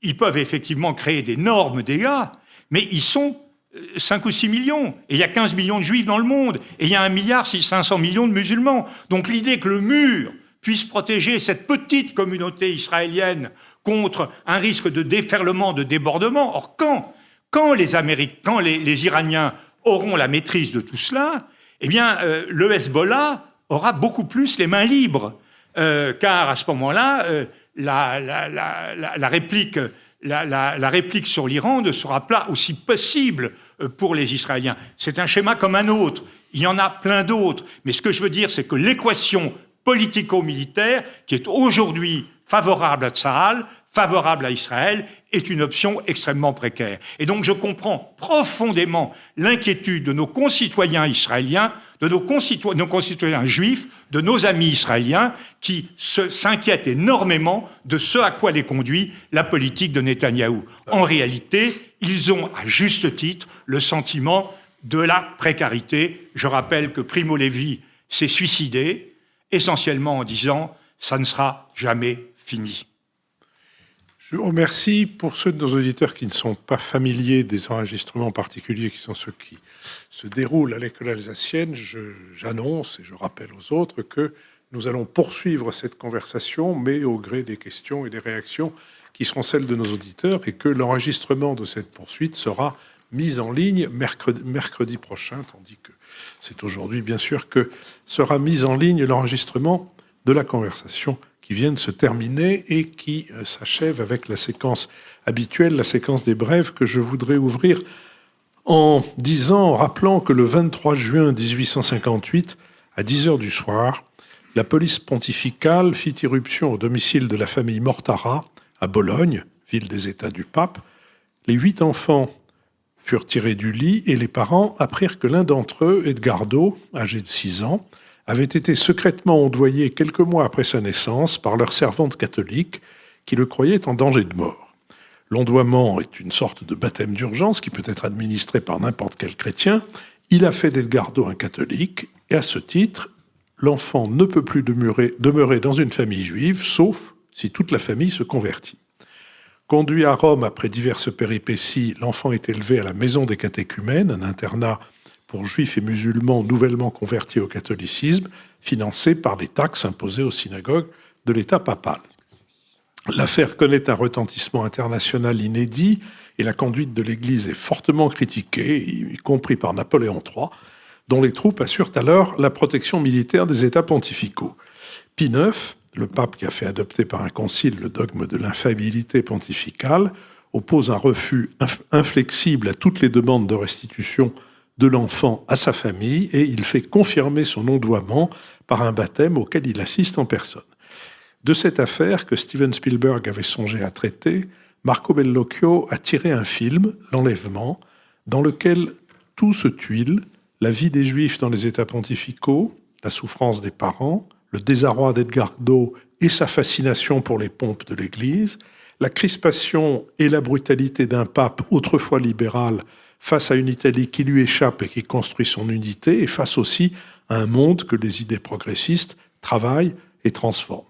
ils peuvent effectivement créer d'énormes dégâts, mais ils sont 5 ou 6 millions. Et il y a 15 millions de juifs dans le monde. Et il y a 1,5 milliard de musulmans. Donc l'idée que le mur puisse protéger cette petite communauté israélienne contre un risque de déferlement, de débordement. Or, quand les Iraniens auront la maîtrise de tout cela, eh bien, le Hezbollah aura beaucoup plus les mains libres. Car à ce moment-là, la réplique sur l'Iran ne sera pas aussi possible pour les Israéliens. C'est un schéma comme un autre. Il y en a plein d'autres. Mais ce que je veux dire, c'est que l'équation politico-militaire, qui est aujourd'hui favorable à Tsahal, favorable à Israël, est une option extrêmement précaire. Et donc je comprends profondément l'inquiétude de nos concitoyens israéliens, de nos concitoyens juifs, de nos amis israéliens, qui s'inquiètent énormément de ce à quoi les conduit la politique de Netanyahou. En réalité, ils ont à juste titre le sentiment de la précarité. Je rappelle que Primo Levi s'est suicidé, essentiellement en disant « ça ne sera jamais fini ». Je vous remercie. Pour ceux de nos auditeurs qui ne sont pas familiers des enregistrements particuliers qui sont ceux qui se déroulent à l'école alsacienne, j'annonce et je rappelle aux autres que nous allons poursuivre cette conversation, mais au gré des questions et des réactions qui seront celles de nos auditeurs, et que l'enregistrement de cette poursuite sera mis en ligne mercredi prochain, tandis que c'est aujourd'hui, bien sûr, que sera mis en ligne l'enregistrement de la conversation qui vient de se terminer et qui s'achève avec la séquence habituelle, la séquence des brèves, que je voudrais ouvrir en rappelant que le 23 juin 1858, à 10h du soir, la police pontificale fit irruption au domicile de la famille Mortara, à Bologne, ville des États du pape. Les 8 enfants furent tirés du lit et les parents apprirent que l'un d'entre eux, Edgardo, âgé de 6 ans, avait été secrètement ondoyé quelques mois après sa naissance par leur servante catholique qui le croyait en danger de mort. L'ondoiement est une sorte de baptême d'urgence qui peut être administré par n'importe quel chrétien. Il a fait d'Edgardo un catholique et à ce titre, l'enfant ne peut plus demeurer dans une famille juive, sauf si toute la famille se convertit. Conduit à Rome après diverses péripéties, l'enfant est élevé à la Maison des catéchumènes, un internat pour juifs et musulmans nouvellement convertis au catholicisme, financé par les taxes imposées aux synagogues de l'État papal. L'affaire connaît un retentissement international inédit et la conduite de l'Église est fortement critiquée, y compris par Napoléon III, dont les troupes assurent alors la protection militaire des États pontificaux. Pie IX, le pape qui a fait adopter par un concile le dogme de l'infaillibilité pontificale, oppose un refus inflexible à toutes les demandes de restitution de l'enfant à sa famille et il fait confirmer son ondoiement par un baptême auquel il assiste en personne. De cette affaire que Steven Spielberg avait songé à traiter, Marco Bellocchio a tiré un film, L'Enlèvement, dans lequel tout se tuile, la vie des Juifs dans les États pontificaux, la souffrance des parents, le désarroi d'Edgardo et sa fascination pour les pompes de l'Église, la crispation et la brutalité d'un pape autrefois libéral face à une Italie qui lui échappe et qui construit son unité, et face aussi à un monde que les idées progressistes travaillent et transforment.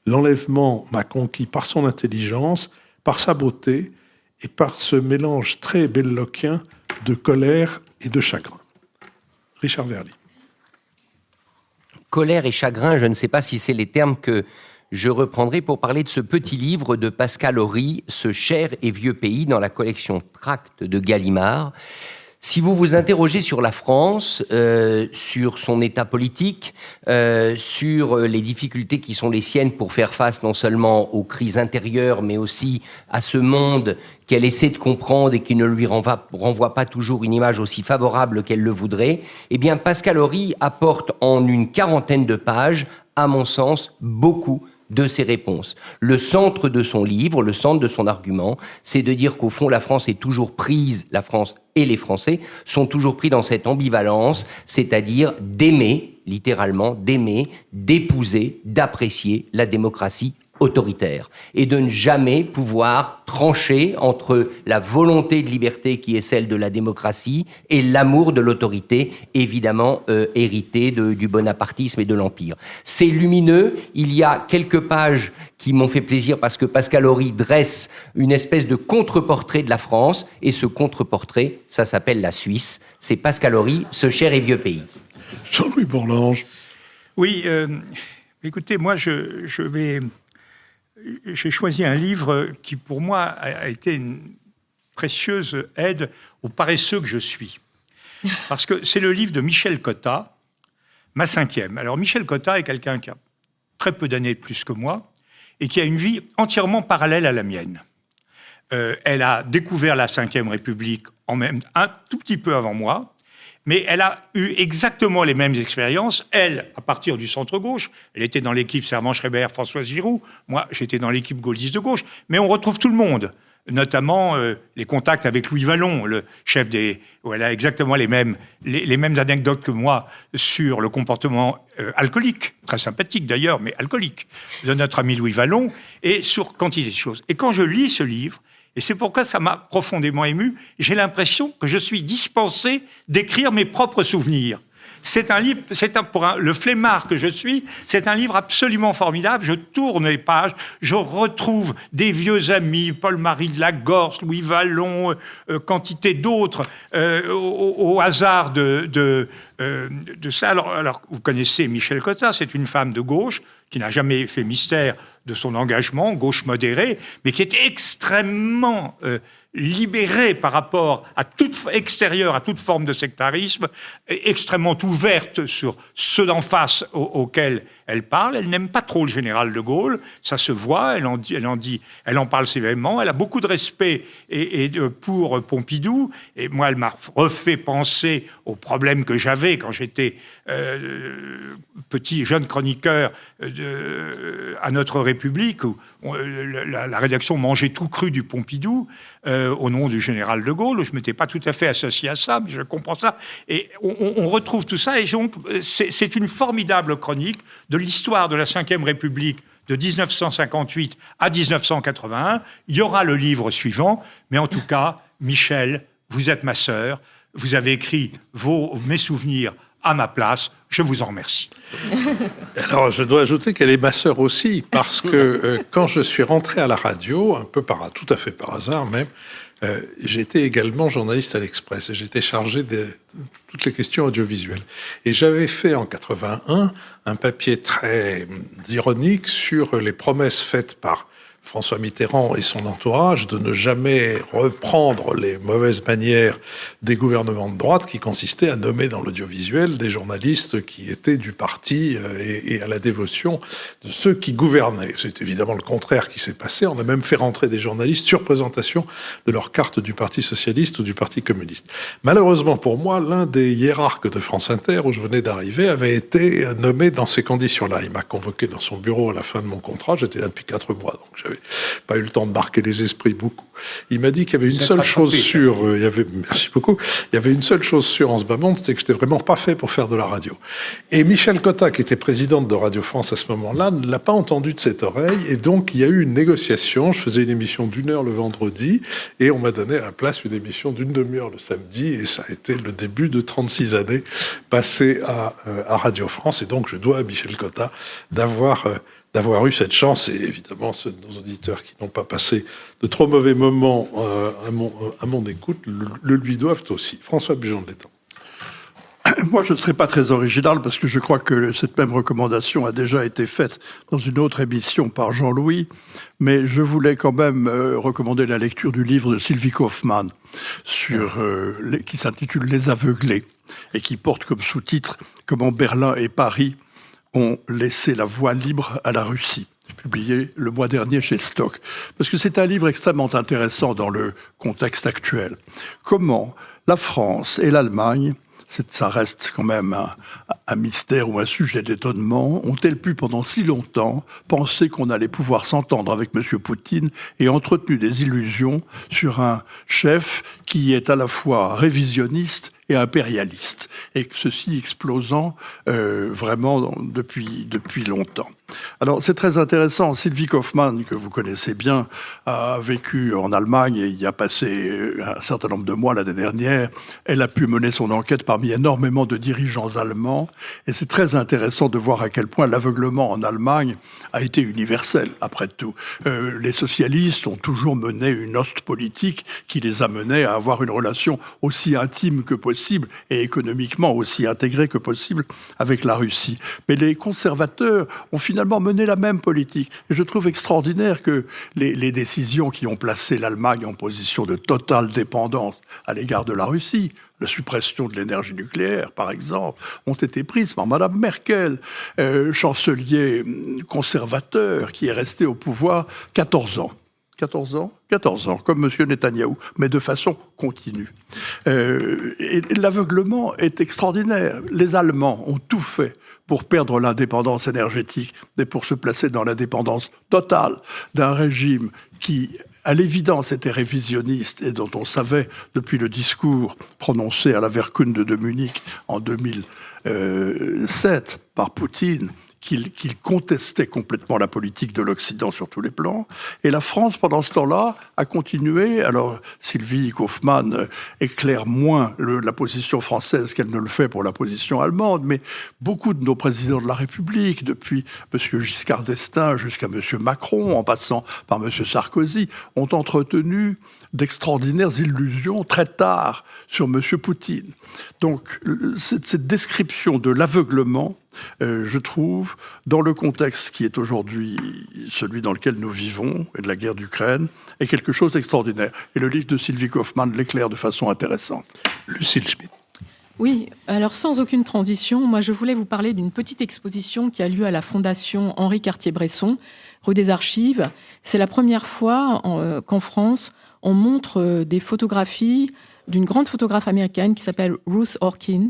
L'enlèvement m'a conquis par son intelligence, par sa beauté et par ce mélange très belloquien de colère et de chagrin. Richard Verly. Colère et chagrin, je ne sais pas si c'est les termes que je reprendrai pour parler de ce petit livre de Pascal Horry, Ce cher et vieux pays, dans la collection Tracts de Gallimard. Si vous vous interrogez sur la France, sur son état politique, sur les difficultés qui sont les siennes pour faire face non seulement aux crises intérieures, mais aussi à ce monde qu'elle essaie de comprendre et qui ne lui renvoie pas toujours une image aussi favorable qu'elle le voudrait, eh bien Pascal Horry apporte en une 40aine de pages, à mon sens, beaucoup de ses réponses. Le centre de son livre, le centre de son argument, c'est de dire qu'au fond, la France est toujours prise, la France et les Français sont toujours pris dans cette ambivalence, c'est-à-dire d'aimer, littéralement, d'aimer, d'épouser, d'apprécier la démocratie autoritaire et de ne jamais pouvoir trancher entre la volonté de liberté qui est celle de la démocratie et l'amour de l'autorité, évidemment hérité du bonapartisme et de l'Empire. C'est lumineux, il y a quelques pages qui m'ont fait plaisir parce que Pascal Horry dresse une espèce de contre-portrait de la France et ce contre-portrait, ça s'appelle la Suisse. C'est Pascal Horry, Ce cher et vieux pays. Jean-Louis Bourlange. Oui, écoutez, moi j'ai choisi un livre qui, pour moi, a été une précieuse aide aux paresseux que je suis. Parce que c'est le livre de Michel Cotta, Ma cinquième. Alors, Michel Cotta est quelqu'un qui a très peu d'années de plus que moi et qui a une vie entièrement parallèle à la mienne. Elle a découvert la Ve République un tout petit peu avant moi, mais elle a eu exactement les mêmes expériences. Elle, à partir du centre-gauche, elle était dans l'équipe Servan-Schreiber, Françoise Giroud. Moi, j'étais dans l'équipe gaulliste de gauche. Mais on retrouve tout le monde, notamment les contacts avec Louis Vallon, le chef des... où elle a exactement les mêmes anecdotes que moi sur le comportement alcoolique, très sympathique d'ailleurs, mais alcoolique, de notre ami Louis Vallon, et sur quantité de choses. Et quand je lis ce livre, et c'est pourquoi ça m'a profondément ému, j'ai l'impression que je suis dispensé d'écrire mes propres souvenirs. C'est un livre, le flemmard que je suis, c'est un livre absolument formidable. Je tourne les pages, je retrouve des vieux amis, Paul-Marie de la Gorce, Louis Vallon, quantité d'autres, au hasard de ça. Alors, vous connaissez Michel Cotta, c'est une femme de gauche qui n'a jamais fait mystère de son engagement, gauche modérée, mais qui est extrêmement libérée par rapport à toute forme de sectarisme, extrêmement ouverte sur ceux d'en face auxquels elle parle. Elle n'aime pas trop le général de Gaulle, ça se voit, elle en parle sévèrement, elle a beaucoup de respect pour Pompidou, et moi elle m'a refait penser aux problèmes que j'avais quand j'étais petit jeune chroniqueur à notre République, où la rédaction mangeait tout cru du Pompidou au nom du général de Gaulle. Je ne m'étais pas tout à fait associé à ça, mais je comprends ça. Et on retrouve tout ça, et donc c'est une formidable chronique de l'histoire de la Ve République de 1958 à 1981. Il y aura le livre suivant, mais en tout cas, Michel, vous êtes ma sœur, vous avez écrit mes souvenirs à ma place, je vous en remercie. Alors, je dois ajouter qu'elle est ma sœur aussi, parce que quand je suis rentré à la radio, tout à fait par hasard même, j'étais également journaliste à l'Express et j'étais chargé de toutes les questions audiovisuelles. Et j'avais fait en 81 un papier très ironique sur les promesses faites par François Mitterrand et son entourage de ne jamais reprendre les mauvaises manières des gouvernements de droite qui consistaient à nommer dans l'audiovisuel des journalistes qui étaient du parti et à la dévotion de ceux qui gouvernaient. C'est évidemment le contraire qui s'est passé. On a même fait rentrer des journalistes sur présentation de leur carte du Parti socialiste ou du Parti communiste. Malheureusement pour moi, l'un des hiérarques de France Inter, où je venais d'arriver, avait été nommé dans ces conditions-là. Il m'a convoqué dans son bureau à la fin de mon contrat. J'étais là depuis 4 mois, donc n'avais pas eu le temps de marquer les esprits beaucoup. Il m'a dit qu'il y avait une seule chose sûre, merci beaucoup, il y avait une seule chose sûre en ce bas monde, c'était que j'étais vraiment pas fait pour faire de la radio. Et Michel Cotta, qui était présidente de Radio France à ce moment-là, ne l'a pas entendu de cette oreille, et donc il y a eu une négociation. Je faisais une émission d'1 heure le vendredi, et on m'a donné à la place une émission d'une demi-heure le samedi, et ça a été le début de 36 années passées à Radio France, et donc je dois à Michel Cotta d'avoir eu cette chance, et évidemment ceux de nos auditeurs qui n'ont pas passé de trop mauvais moments à mon écoute le lui doivent aussi. François Bujon de l'Étang. Moi, je ne serai pas très original parce que je crois que cette même recommandation a déjà été faite dans une autre émission par Jean-Louis, mais je voulais quand même recommander la lecture du livre de Sylvie Kaufmann qui s'intitule « Les aveuglés » et qui porte comme sous-titre « Comment Berlin et Paris ont laissé la voie libre à la Russie », publié le mois dernier chez Stock. Parce que c'est un livre extrêmement intéressant dans le contexte actuel. Comment la France et l'Allemagne, ça reste quand même un mystère ou un sujet d'étonnement, ont-elles pu pendant si longtemps penser qu'on allait pouvoir s'entendre avec M. Poutine et entretenu des illusions sur un chef qui est à la fois révisionniste et impérialiste, et ceci explosant vraiment depuis longtemps. Alors c'est très intéressant, Sylvie Kaufmann, que vous connaissez bien, a vécu en Allemagne et y a passé un certain nombre de mois l'année dernière. Elle a pu mener son enquête parmi énormément de dirigeants allemands, et c'est très intéressant de voir à quel point l'aveuglement en Allemagne a été universel, après tout. Les socialistes ont toujours mené une ostpolitique qui les a menés à avoir une relation aussi intime que possible et économiquement aussi intégrée que possible avec la Russie. Mais les conservateurs ont finalement mené la même politique. Et je trouve extraordinaire que les décisions qui ont placé l'Allemagne en position de totale dépendance à l'égard de la Russie, la suppression de l'énergie nucléaire, par exemple, ont été prises par Madame Merkel, chancelier conservateur qui est resté au pouvoir 14 ans. 14 ans, comme M. Netanyahou, mais de façon continue. Et l'aveuglement est extraordinaire. Les Allemands ont tout fait pour perdre l'indépendance énergétique et pour se placer dans l'indépendance totale d'un régime qui, à l'évidence, était révisionniste et dont on savait, depuis le discours prononcé à la Wehrkunde de Munich en 2007 par Poutine, qu'il contestait complètement la politique de l'Occident sur tous les plans. Et la France, pendant ce temps-là, a continué. Alors, Sylvie Kaufmann éclaire moins la position française qu'elle ne le fait pour la position allemande, mais beaucoup de nos présidents de la République, depuis M. Giscard d'Estaing jusqu'à M. Macron, en passant par M. Sarkozy, ont entretenu d'extraordinaires illusions très tard sur M. Poutine. Donc, cette description de l'aveuglement, je trouve, dans le contexte qui est aujourd'hui celui dans lequel nous vivons, et de la guerre d'Ukraine, est quelque chose d'extraordinaire. Et le livre de Sylvie Kaufmann l'éclaire de façon intéressante. Lucille Schmitt. Oui, alors sans aucune transition, moi je voulais vous parler d'une petite exposition qui a lieu à la Fondation Henri Cartier-Bresson, rue des Archives. C'est la première fois qu'en France, on montre des photographies d'une grande photographe américaine qui s'appelle Ruth Orkin,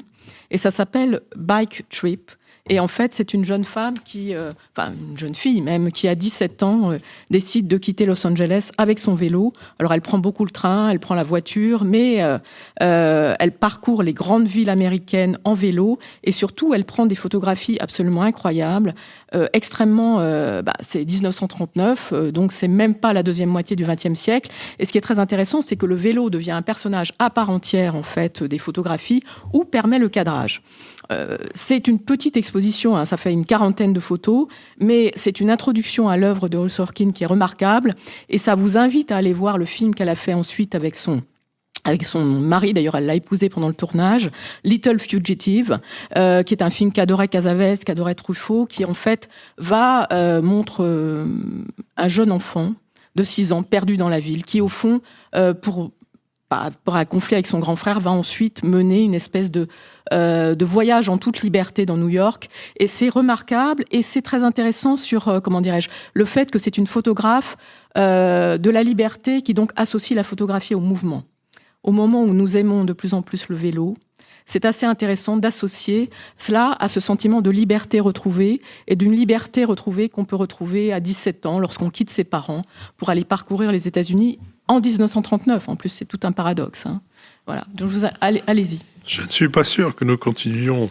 et ça s'appelle Bike Trip. Et en fait, c'est une jeune femme une jeune fille même, qui a 17 ans, décide de quitter Los Angeles avec son vélo. Alors, elle prend beaucoup le train, elle prend la voiture, mais elle parcourt les grandes villes américaines en vélo, et surtout, elle prend des photographies absolument incroyables, extrêmement... c'est 1939, donc c'est même pas la deuxième moitié du XXe siècle. Et ce qui est très intéressant, c'est que le vélo devient un personnage à part entière, en fait, des photographies, où permet le cadrage. C'est une petite exposition, hein, ça fait une 40aine de photos, mais c'est une introduction à l'œuvre de Ruth Orkin qui est remarquable, et ça vous invite à aller voir le film qu'elle a fait ensuite avec son mari, d'ailleurs elle l'a épousé pendant le tournage, Little Fugitive, qui est un film qu'adorait Cassavetes, qu'adorait Truffaut, qui en fait montre un jeune enfant de 6 ans perdu dans la ville, qui au fond, pour un conflit avec son grand frère, va ensuite mener une espèce de voyage en toute liberté dans New York. Et c'est remarquable, et c'est très intéressant sur, le fait que c'est une photographe de la liberté qui donc associe la photographie au mouvement. Au moment où nous aimons de plus en plus le vélo, c'est assez intéressant d'associer cela à ce sentiment de liberté retrouvée et d'une liberté retrouvée qu'on peut retrouver à 17 ans lorsqu'on quitte ses parents pour aller parcourir les États-Unis en 1939. En plus, c'est tout un paradoxe. Voilà. Donc, allez-y. Je ne suis pas sûr que nous continuions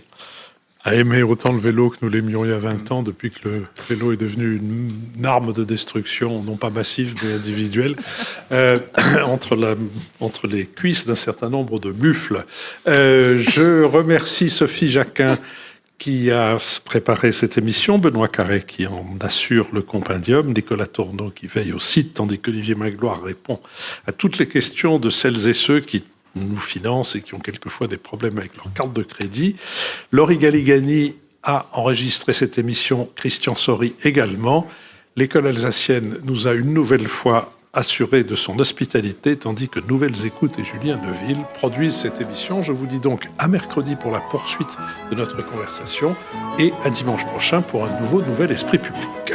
à aimer autant le vélo que nous l'aimions il y a 20 ans, depuis que le vélo est devenu une arme de destruction, non pas massive, mais individuelle, entre les cuisses d'un certain nombre de buffles. Je remercie Sophie Jacquin qui a préparé cette émission, Benoît Carré qui en assure le compendium, Nicolas Tourneau qui veille au site, tandis qu'Olivier Magloire répond à toutes les questions de celles et ceux qui nous financent et qui ont quelquefois des problèmes avec leur carte de crédit. Laurie Galigani a enregistré cette émission, Christian Sory également. L'école alsacienne nous a une nouvelle fois assuré de son hospitalité, tandis que Nouvelles Écoutes et Julien Neuville produisent cette émission. Je vous dis donc à mercredi pour la poursuite de notre conversation et à dimanche prochain pour un nouveau Nouvel Esprit Public.